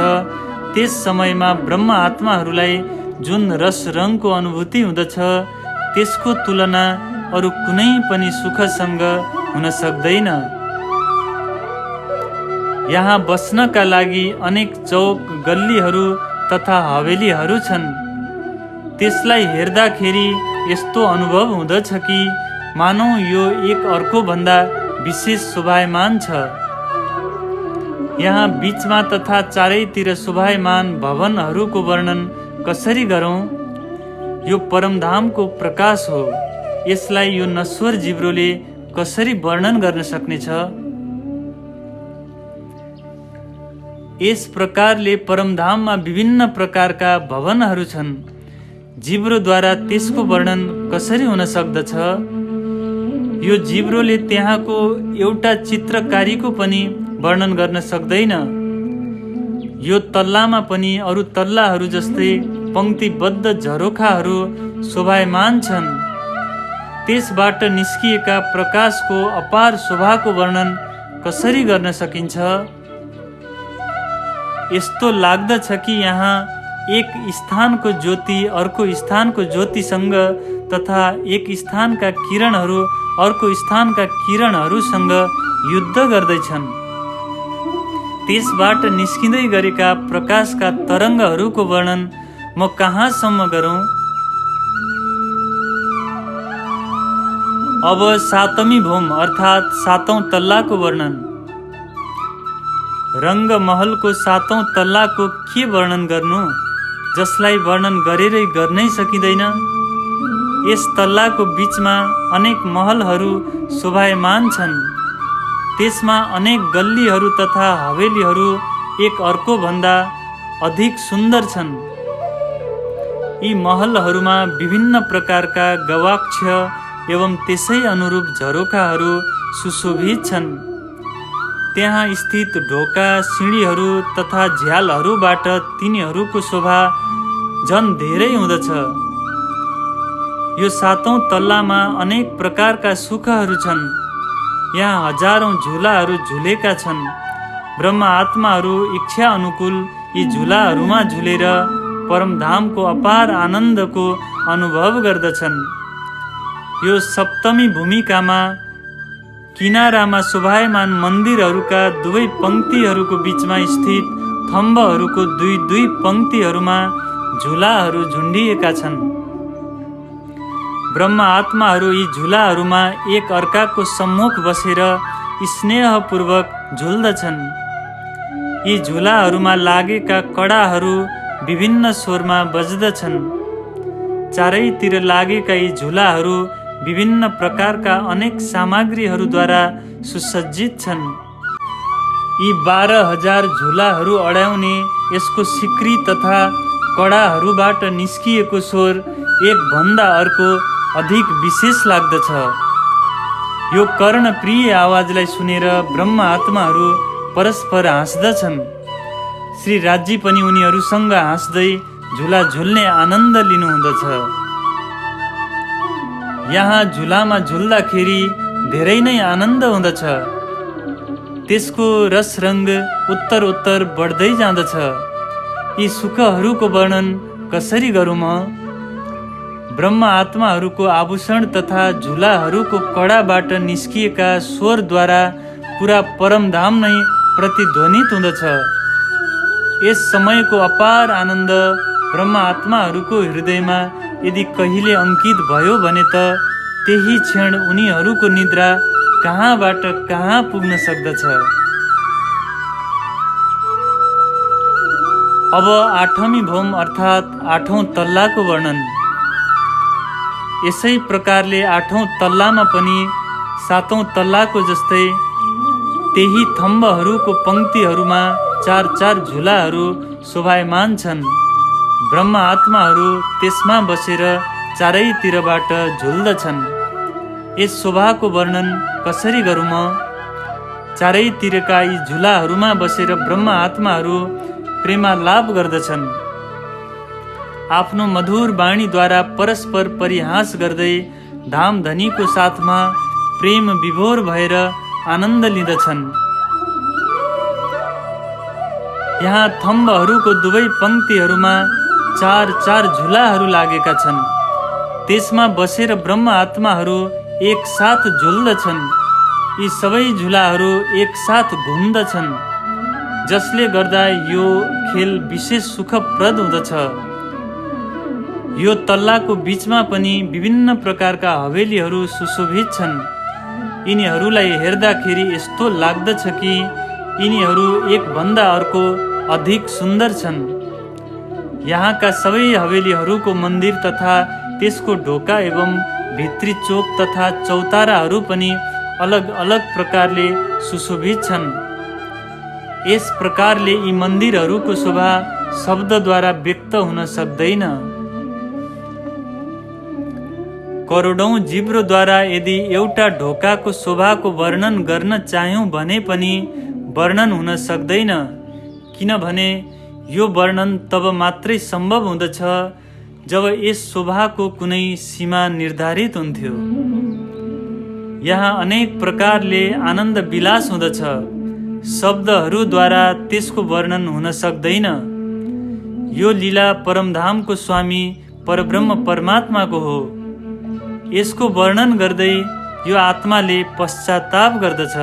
त्यस समयमा ब्रह्म आत्माहरूलाई जुन रस रङको अनुभूति हुँदछ त्यसको तुलना अरू कुनै पनि सुखसँग हुन सक्दैन। यहाँ बस्नका लागि अनेक चौक गल्लीहरू तथा हवेलीहरू छन्। त्यसलाई हेर्दाखेरि यस्तो अनुभव हुँदछ कि मानौ यो एक अर्को भन्दा विशेष शोभायमान छ। यहाँ बीचमा तथा चारैतिर शोभायमान भवनहरूको वर्णन कसरी गरौँ? यो परमधामको प्रकाश हो। यसलाई यो नश्वर जिब्रोले कसरी वर्णन गर्न सक्नेछ? यस प्रकारले परमधाममा विभिन्न प्रकारका भवनहरू छन्। जिब्रोद्वारा त्यसको वर्णन कसरी हुन सक्दछ? यो जिब्रोले त्यहाँको एउटा चित्रकारीको पनि वर्णन गर्न सक्दैन। यो तल्लामा पनि अरू तल्लाहरू जस्तै पंक्तिबद्ध झरोखाहरू शोभायमान छन्। त्यसबाट निस्किएका प्रकाशको अपार शोभाको वर्णन कसरी गर्न सकिन्छ? यस्तो लाग्दछ कि यहाँ एक स्थानको ज्योति अर्को स्थानको ज्योतिसँग तथा एक स्थानका किरणहरू अर्को स्थानका किरणहरूसँग युद्ध गर्दैछन्। त्यसबाट निस्किँदै गरेका प्रकाशका तरङ्गहरूको वर्णन म कहाँसम्म गरौँ? अब सातमी भूम अर्थात् सातौं तल्लाको वर्णन। रङ्गमहलको सातौं तल्लाको के वर्णन गर्नु, जसलाई वर्णन गरेरै गर्नै सकिँदैन। यस तल्लाको बीचमा अनेक महलहरू शोभायमान छन्। त्यसमा अनेक गल्लीहरू तथा हवेलीहरू एक अर्को भन्दा अधिक सुन्दर छन्। यी महलहरूमा विभिन्न प्रकारका गवाक्ष एवं त्यसै अनुरूप झरोखाहरू सुशोभित छन्। त्यहाँ स्थित ढोका सिँढीहरू तथा झ्यालहरूबाट तिनीहरूको शोभा झन धेरै हुँदछ। यो सातौं तल्लामा अनेक प्रकारका सुखहरू छन्। यहाँ हजारौं झुलाहरू झुलेका छन्। ब्रह्म आत्माहरू इच्छा अनुकूल यी झुलाहरूमा झुलेर परमधामको अपार आनन्दको अनुभव गर्दछन्। यो सप्तमी भूमिकामा किनारामा शोभायमान मन्दिरहरूका दुवै पंक्तिहरूको बीचमा स्थित थम्बहरूको दुई दुई पंक्तिहरूमा झुलाहरू झुन्डिएका छन्। ब्रह्म आत्माहरू यी झुलाहरूमा एक अर्काको सम्मुख बसेर स्नेहपूर्वक झुल्दछन्। यी झुलाहरूमा लागेका कडाहरू विभिन्न स्वरमा बज्दछन्। चारैतिर लागेका यी झुलाहरू विभिन्न प्रकारका अनेक सामग्रीहरूद्वारा सुसज्जित छन्। यी 12,000 झुलाहरू अड्याउने यसको सिक्री तथा कडाहरूबाट निस्किएको स्वर एक भन्दा अर्को अधिक विशेष लाग्दछ। यो कर्णप्रिय आवाजलाई सुनेर ब्रह्म आत्माहरू परस्पर हाँस्दछन्। श्री राज्य पनि उनीहरूसँग हाँस्दै झुला झुल्ने आनन्द लिनुहुँदछ। यहाँ झुलामा झुल्दाखेरि धेरै नै आनन्द हुँदछ। त्यसको रसरङ्ग उत्तरोत्तर बढ्दै जाँदछ। यी सुखहरूको वर्णन कसरी गरौँ म? ब्रह्म आत्माहरूको आभूषण तथा झुलाहरूको कडाबाट निस्किएका स्वरद्वारा पुरा परमधाम नै प्रतिध्वनित हुँदछ। यस समयको अपार आनन्द ब्रह्म आत्माहरूको हृदयमा यदि कहिले अंकित भयो भने त त्यही क्षण उनीहरूको निद्रा कहाँबाट कहाँ पुग्न सक्दछ। अब 8औं भौम अर्थात् 8औं तल्लाको वर्णन। यसै प्रकारले 8औं तल्लामा पनि 7औं तल्लाको जस्तै त्यही थम्बहरूको पंक्तिहरूमा 4-4 झुलाहरू शोभायमान छन्। ब्रह्म आत्माहरू त्यसमा बसेर चारैतिरबाट झुल्दछन्। यस शोभाको वर्णन कसरी गरौँ म? चारैतिरका यी झुलाहरूमा बसेर ब्रह्म आत्माहरू प्रेमालाप गर्दछन्। आफ्नो मधुर वाणीद्वारा परस्पर परिहास गर्दै धामधनीको साथमा प्रेम विभोर भएर आनन्द लिँदछन्। यहाँ थम्बहरूको दुवै पंक्तिहरूमा 4-4 झुलाहरू लागेका छन्। त्यसमा बसेर ब्रह्म आत्माहरू एक साथ झुल्दछन्। यी सबै झुलाहरू एक साथ घुम्दछन्, जसले गर्दा यो खेल विशेष सुखप्रद हुँदछ। यो तल्लाको बीचमा पनि विभिन्न प्रकारका हवेलीहरू सुशोभित छन्। यिनीहरूलाई हेर्दाखेरि यस्तो लाग्दछ कि यिनीहरू एकभन्दा अर्को अधिक सुन्दर छन्। यहाँका सबै हवेलीहरूको मन्दिर तथा त्यसको ढोका एवं भित्री चोक तथा चौताराहरू पनि अलग अलग प्रकारले सुशोभित छन्। यस प्रकारले यी मन्दिरहरूको शोभा शब्दद्वारा व्यक्त हुन सक्दैन। करोडौं जिब्रोद्वारा यदि एउटा ढोकाको शोभाको वर्णन गर्न चाह्यौँ भने पनि वर्णन हुन सक्दैन, किनभने यो वर्णन तब मात्रै सम्भव हुँदछ जब यस शोभाको कुनै सीमा निर्धारित हुन्थ्यो। यहाँ अनेक प्रकारले आनन्द विलास हुँदछ। शब्दहरूद्वारा त्यसको वर्णन हुन सक्दैन। यो लीला परमधामको स्वामी परब्रह्म परमात्माको हो। यसको वर्णन गर्दै यो आत्माले पश्चाताप गर्दछ।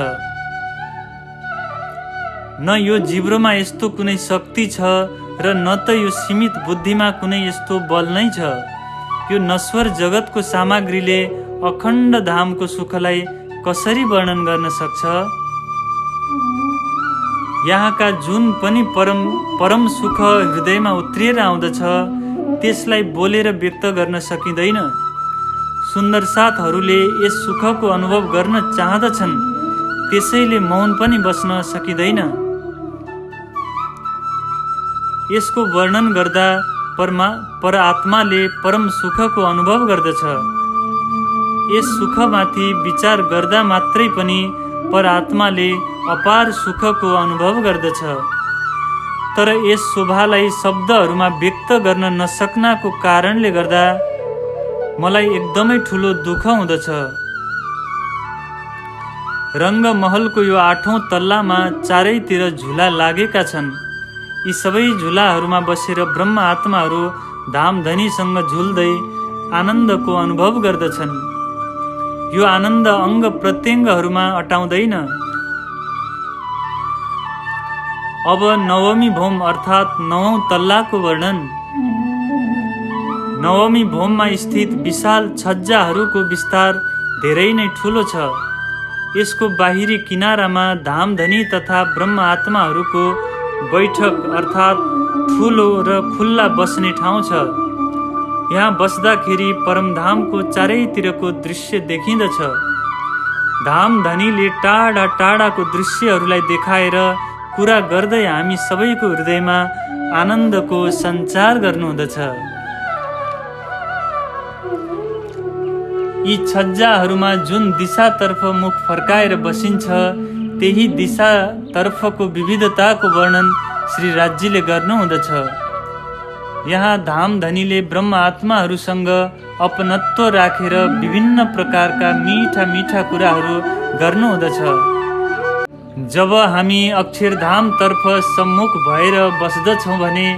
न यो जिब्रोमा यस्तो कुनै शक्ति छ र न त यो सीमित बुद्धिमा कुनै यस्तो बल नै छ। यो नश्वर जगतको सामग्रीले अखण्ड धामको सुखलाई कसरी वर्णन गर्न सक्छ? यहाँका जुन पनि परम सुख हृदयमा उत्रिएर आउँदछ त्यसलाई बोलेर व्यक्त गर्न सकिँदैन। सुन्दर साथहरूले यस सुखको अनुभव गर्न चाहँदछन्, त्यसैले मौन पनि बस्न सकिँदैन। यसको वर्णन गर्दा पर आत्माले परम सुखको अनुभव गर्दछ। यस सुखमाथि विचार गर्दा मात्रै पनि पर आत्माले अपार सुखको अनुभव गर्दछ। तर यस शोभालाई शब्दहरूमा व्यक्त गर्न नसक्नाको कारणले गर्दा मलाई एकदमै ठुलो दुःख हुँदछ। रङ्गमहलको यो 8औं तल्लामा चारैतिर झुला लागेका छन्। यी सबै झुलाहरूमा बसेर ब्रह्म आत्माहरू धामधनीसँग झुल्दै आनन्दको अनुभव गर्दछन्। यो आनन्द अङ्ग प्रत्यङ्गहरूमा अटाउँदैन। अब 9औं भौम अर्थात् 9औं तल्लाको वर्णन। 9औं भौममा स्थित विशाल छज्जाहरूको विस्तार धेरै नै ठुलो छ। यसको बाहिरी किनारामा धामधनी तथा ब्रह्म आत्माहरूको बैठक अर्थात् ठुलो र खुल्ला बस्ने ठाउँ छ। यहाँ बस्दाखेरि परमधामको चारैतिरको दृश्य देखिँदछ। धामधनीले टाढा टाढाको दृश्यहरूलाई देखाएर कुरा गर्दै हामी सबैको हृदयमा आनन्दको सञ्चार गर्नुहुँदछ। यी छज्जाहरूमा जुन दिशातर्फ मुख फर्काएर बसिन्छ त्यही दिशातर्फको विविधताको वर्णन श्री राज्यले गर्नुहुँदछ। यहाँ धामधनीले ब्रह्म आत्माहरूसँग अपनत्व राखेर विभिन्न प्रकारका मीठा मीठा कुराहरू गर्नुहुँदछ। जब हामी अक्षरधामतर्फ सम्मुख भएर बस्दछौँ भने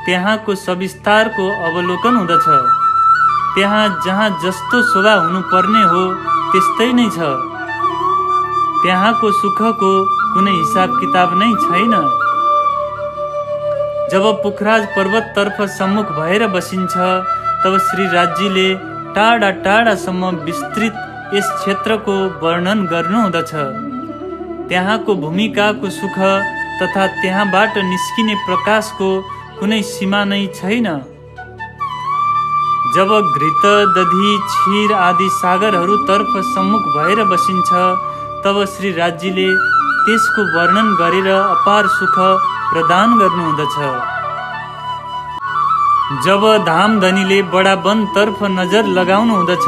त्यहाँको सविस्तारको अवलोकन हुँदछ। त्यहाँ जहाँ जस्तो शोभा हुनुपर्ने हो त्यस्तै नै छ। त्यहाँको सुखको कुनै हिसाब किताब नै छैन। जब पुखराज पर्वततर्फ सम्मुख भएर बसिन्छ तब श्री राज्यले टाढा टाढासम्म विस्तृत यस क्षेत्रको वर्णन गर्नुहुँदछ। त्यहाँको भूमिकाको सुख तथा त्यहाँबाट निस्किने प्रकाशको कुनै सीमा नै छैन। जब घृत दधी क्षीर आदि सागरहरूतर्फ सम्मुख भएर बसिन्छ तब श्री राज्यले त्यसको वर्णन गरेर अपार सुख प्रदान गर्नुहुँदछ। जब धामधनीले बडा वनतर्फ नजर लगाउनु हुँदछ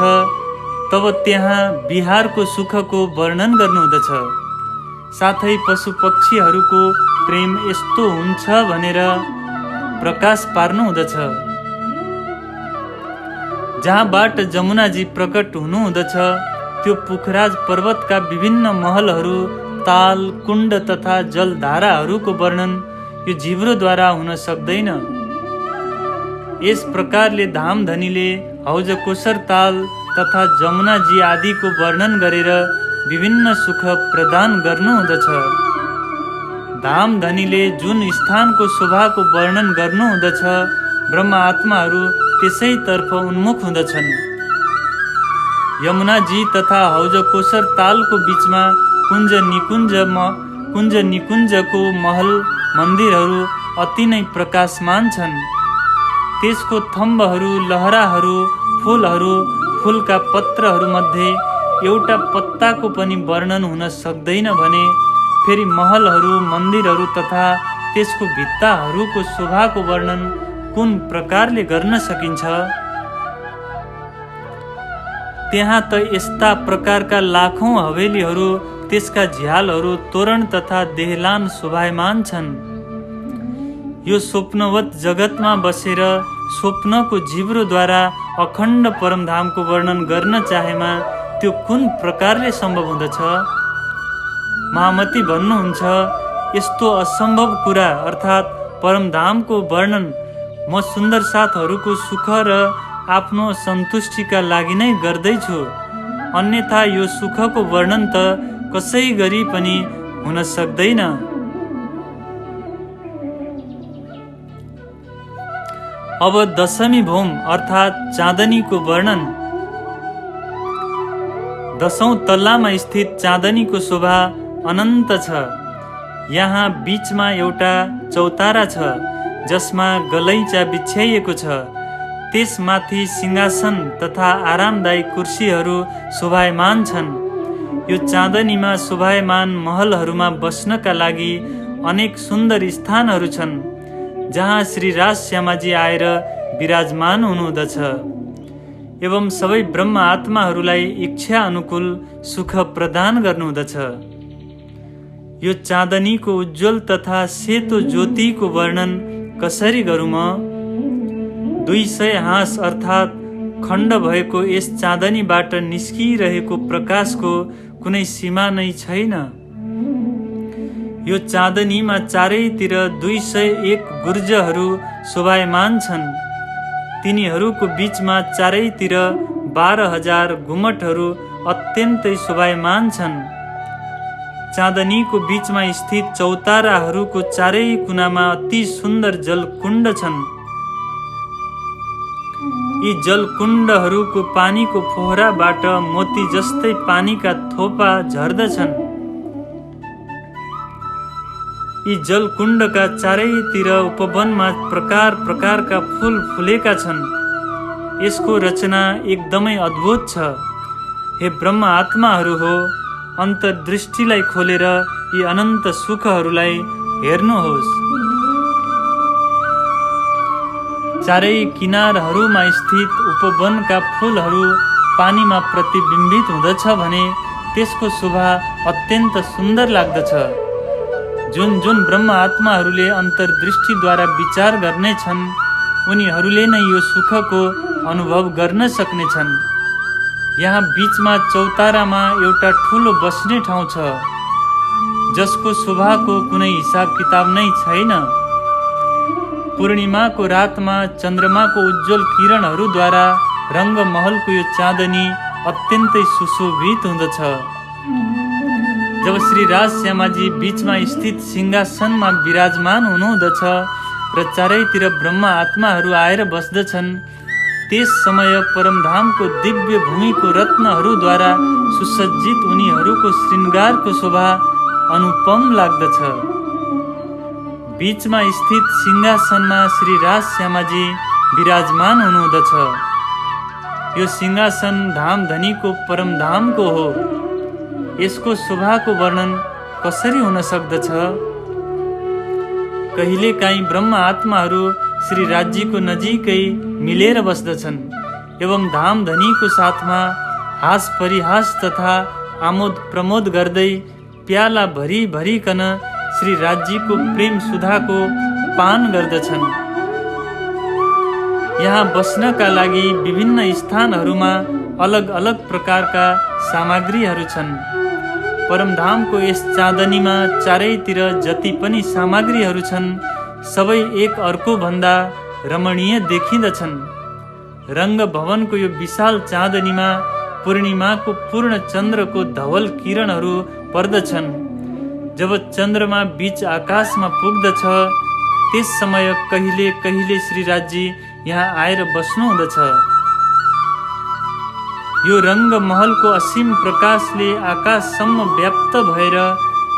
तब त्यहाँ बिहारको सुखको वर्णन गर्नुहुँदछ। साथै पशु पक्षीहरूको प्रेम यस्तो हुन्छ भनेर प्रकाश पार्नु हुँदछ। जहाँबाट जमुनाजी प्रकट हुनुहुँदछ त्यो पुखराज पर्वतका विभिन्न महलहरू, ताल, कुण्ड तथा जलधाराहरूको वर्णन यो जिब्रोद्वारा हुन सक्दैन। यस प्रकारले धामधनीले हौजकोसर ताल तथा जमुनाजी आदिको वर्णन गरेर विभिन्न सुख प्रदान गर्नुहुँदछ। धामधनीले जुन स्थानको शोभाको वर्णन गर्नुहुँदछ ब्रह्म आत्माहरू त्यसैतर्फ उन्मुख हुँदछन्। यमुनाजी तथा हौजकोसर तालको बीचमा कुञ्ज निकुञ्जको महल मन्दिरहरू अति नै प्रकाशमान छन्। त्यसको थम्बहरू, लहराहरू, फुलहरू, फुलका पत्रहरूमध्ये एउटा पत्ताको पनि वर्णन हुन सक्दैन भने फेरि महलहरू, मन्दिरहरू तथा त्यसको भित्ताहरूको शोभाको वर्णन कुन प्रकारले गर्न सकिन्छ? त्यहाँ त यस्ता प्रकारका लाखौं हवेलीहरू, त्यसका झ्यालहरू, तोरण तथा देहलान शोभायमान छन्। यो स्वप्नवत जगतमा बसेर स्वप्नको जिब्रोद्वारा अखण्ड परमधामको वर्णन गर्न चाहेमा त्यो कुन प्रकारले सम्भव हुँदछ? महामती भन्नुहुन्छ, यस्तो असम्भव कुरा अर्थात् परमधामको वर्णन म सुन्दर साथहरूको सुख र आफ्नो सन्तुष्टिका लागि नै गर्दैछु। अन्यथा यो सुखको वर्णन त कसै गरी पनि हुन सक्दैन। अब दशमी भौम अर्थात् चाँदनीको वर्णन। 10औं तल्लामा स्थित चाँदनीको शोभा अनन्त छ। यहाँ बीचमा एउटा चौतारा छ जसमा गलैँचा बिछ्याइएको छ। त्यसमाथि सिंहासन तथा आरामदायी कुर्सीहरू शोभायमान छन्। यो चाँदनीमा शोभायमान महलहरूमा बस्नका लागि अनेक सुन्दर स्थानहरू छन् जहाँ श्री राजश्यामाजी आएर विराजमान हुनुहुँदछ एवं सबै ब्रह्म आत्माहरूलाई इच्छा अनुकूल सुख प्रदान गर्नुहुँदछ। यो चाँदनीको उज्जवल तथा सेतो ज्योतिको वर्णन कसरी गरौँ म? 200 हाँस अर्थात् खण्ड भएको यस चाँदनीबाट निस्किरहेको प्रकाशको कुनै सीमा नै छैन। यो चाँदनीमा चारैतिर 201 गुर्जहरू शोभायमान छन्। तिनीहरूको बीचमा चारैतिर 12,000 गुमटहरू अत्यन्तै शोभायमान छन्। चाँदनीको बीचमा स्थित चौताराहरूको चारै कुनामा अति सुन्दर जलकुण्ड छन्। यी जलकुण्डहरूको पानीको फोहराबाट मोती जस्तै पानीका थोपा झर्दछन्। यी जलकुण्डका चारैतिर उपवनमा प्रकार प्रकारका फूल फुलेका छन्। यसको रचना एकदमै अद्भुत छ। हे ब्रह्म आत्माहरू हो, अन्तर्दृष्टिलाई खोलेर यी अनन्त सुखहरूलाई हेर्नुहोस्। चारै किनारहरूमा स्थित उपवनका फूलहरू पानीमा प्रतिबिम्बित हुँदछ भने त्यसको शोभा अत्यन्त सुन्दर लाग्दछ। जुन जुन ब्रह्म आत्माहरूले अन्तर्दृष्टिद्वारा विचार गर्नेछन् उनीहरूले नै यो सुखको अनुभव गर्न सक्नेछन्। यहाँ बीचमा चौतारामा एउटा ठुलो बस्ने ठाउँ छ, जसको शोभाको कुनै हिसाब किताब नै छैन। पूर्णिमाको रातमा चन्द्रमाको उज्जवल किरणहरूद्वारा रङ्गमहलको यो चाँदनी अत्यन्तै सुशोभित हुँदछ। जब श्री राजश्यामाजी बीचमा स्थित सिंहासनमा विराजमान हुनुहुँदछ र चारैतिर ब्रह्मा आत्माहरू आएर बस्दछन्, त्यस समय परमधामको दिव्य भूमिको रत्नहरूद्वारा सुसज्जित उनीहरूको श्रृङ्गारको शोभा अनुपम लाग्दछ। बीचमा स्थित सिंहासनमा श्री राजश्यामाजी विराजमान हुनुहुँदछ। यो सिंहासन धामधनीको परमधामको हो। यसको शोभाको वर्णन कसरी हुन सक्दछ? कहिलेकाहीँ ब्रह्म आत्माहरू श्री राज्यको नजिकै मिलेर बस्दछन् एवं धामधनीको साथमा हास परिहास तथा आमोद प्रमोद गर्दै प्याला भरी भरिकन श्री राज्यको प्रेम सुधाको पान गर्दछन्। यहाँ बस्नका लागि विभिन्न स्थानहरूमा अलग अलग प्रकारका सामग्रीहरू छन्। परमधामको यस चाँदनीमा चारैतिर जति पनि सामग्रीहरू छन्, सबै एक अर्को भन्दा रमणीय देखिँदछन्। रङ्ग भवनको यो विशाल चाँदनीमा पूर्णिमाको पूर्ण चन्द्रको धवल किरणहरू पर्दछन्। जब चन्द्रमा बीच आकाशमा पुग्दछ, त्यस समय कहिले कहिले श्री राज्य यहाँ आएर बस्नुहुँदछ। यो रङ्गमहलको असीम प्रकाशले आकाशसम्म व्याप्त भएर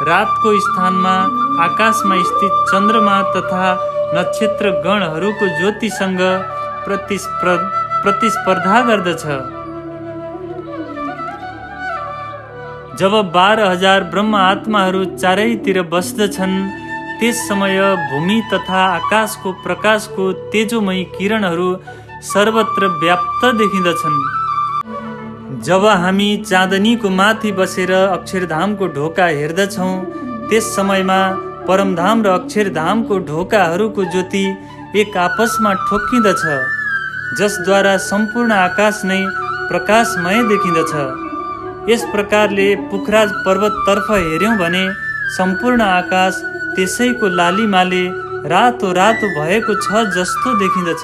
रातको स्थानमा आकाशमा स्थित चन्द्रमा तथा नक्षत्र गणहरूको ज्योतिसँग प्रतिस्पर्धा गर्दछ। जब 12,000 ब्रह्म आत्माहरू चारैतिर बस्दछन्, त्यस समय भूमि तथा आकाशको प्रकाशको तेजोमयी किरणहरू सर्वत्र व्याप्त देखिँदछन्। जब हामी चाँदनीको माथि बसेर अक्षरधामको ढोका हेर्दछौँ, त्यस समयमा परमधाम र अक्षरधामको ढोकाहरूको ज्योति एक आपसमा ठोक्किँदछ, जसद्वारा सम्पूर्ण आकाश नै प्रकाशमय देखिँदछ। यस प्रकारले पुखराज पर्वततर्फ हेऱ्यौँ भने सम्पूर्ण आकाश त्यसैको लालिमाले रातो रातो भएको छ जस्तो देखिँदछ।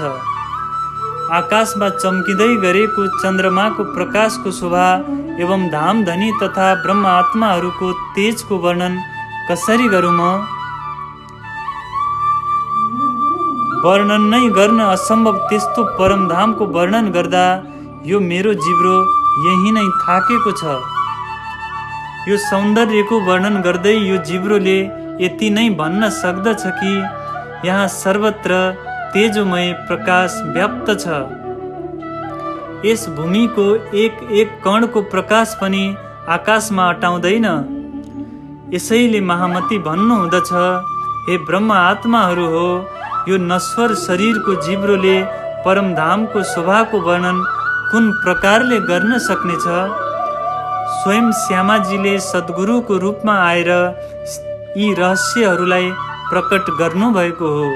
आकाशमा चम्किँदै गरेको चन्द्रमाको प्रकाशको शोभा एवं धामधनी तथा ब्रह्म आत्माहरूको तेजको वर्णन कसरी गरौँ म? वर्णन नै गर्न असम्भव त्यस्तो परमधामको वर्णन गर्दा यो मेरो जिब्रो यही नै थाकेको छ। यो सौन्दर्यको वर्णन गर्दै यो जिब्रोले यति नै भन्न सक्दछ कि यहाँ सर्वत्र तेजोमय प्रकाश व्याप्त छ। यस भूमिको एक एक कणको प्रकाश पनि आकाशमा अटाउँदैन। यसैले महामती भन्नुहुँदछ, हे ब्रह्म आत्माहरू हो, यो नश्वर शरीरको जिब्रोले परमधामको शोभाको वर्णन कुन प्रकारले गर्न सक्नेछ? स्वयं श्यामाजीले सद्गुरुको रूपमा आएर यी रहस्यहरूलाई प्रकट गर्नुभएको हो।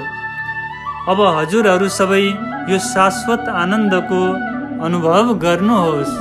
अब हजुरहरू सबै यो शाश्वत आनन्दको अनुभव गर्नुहोस्।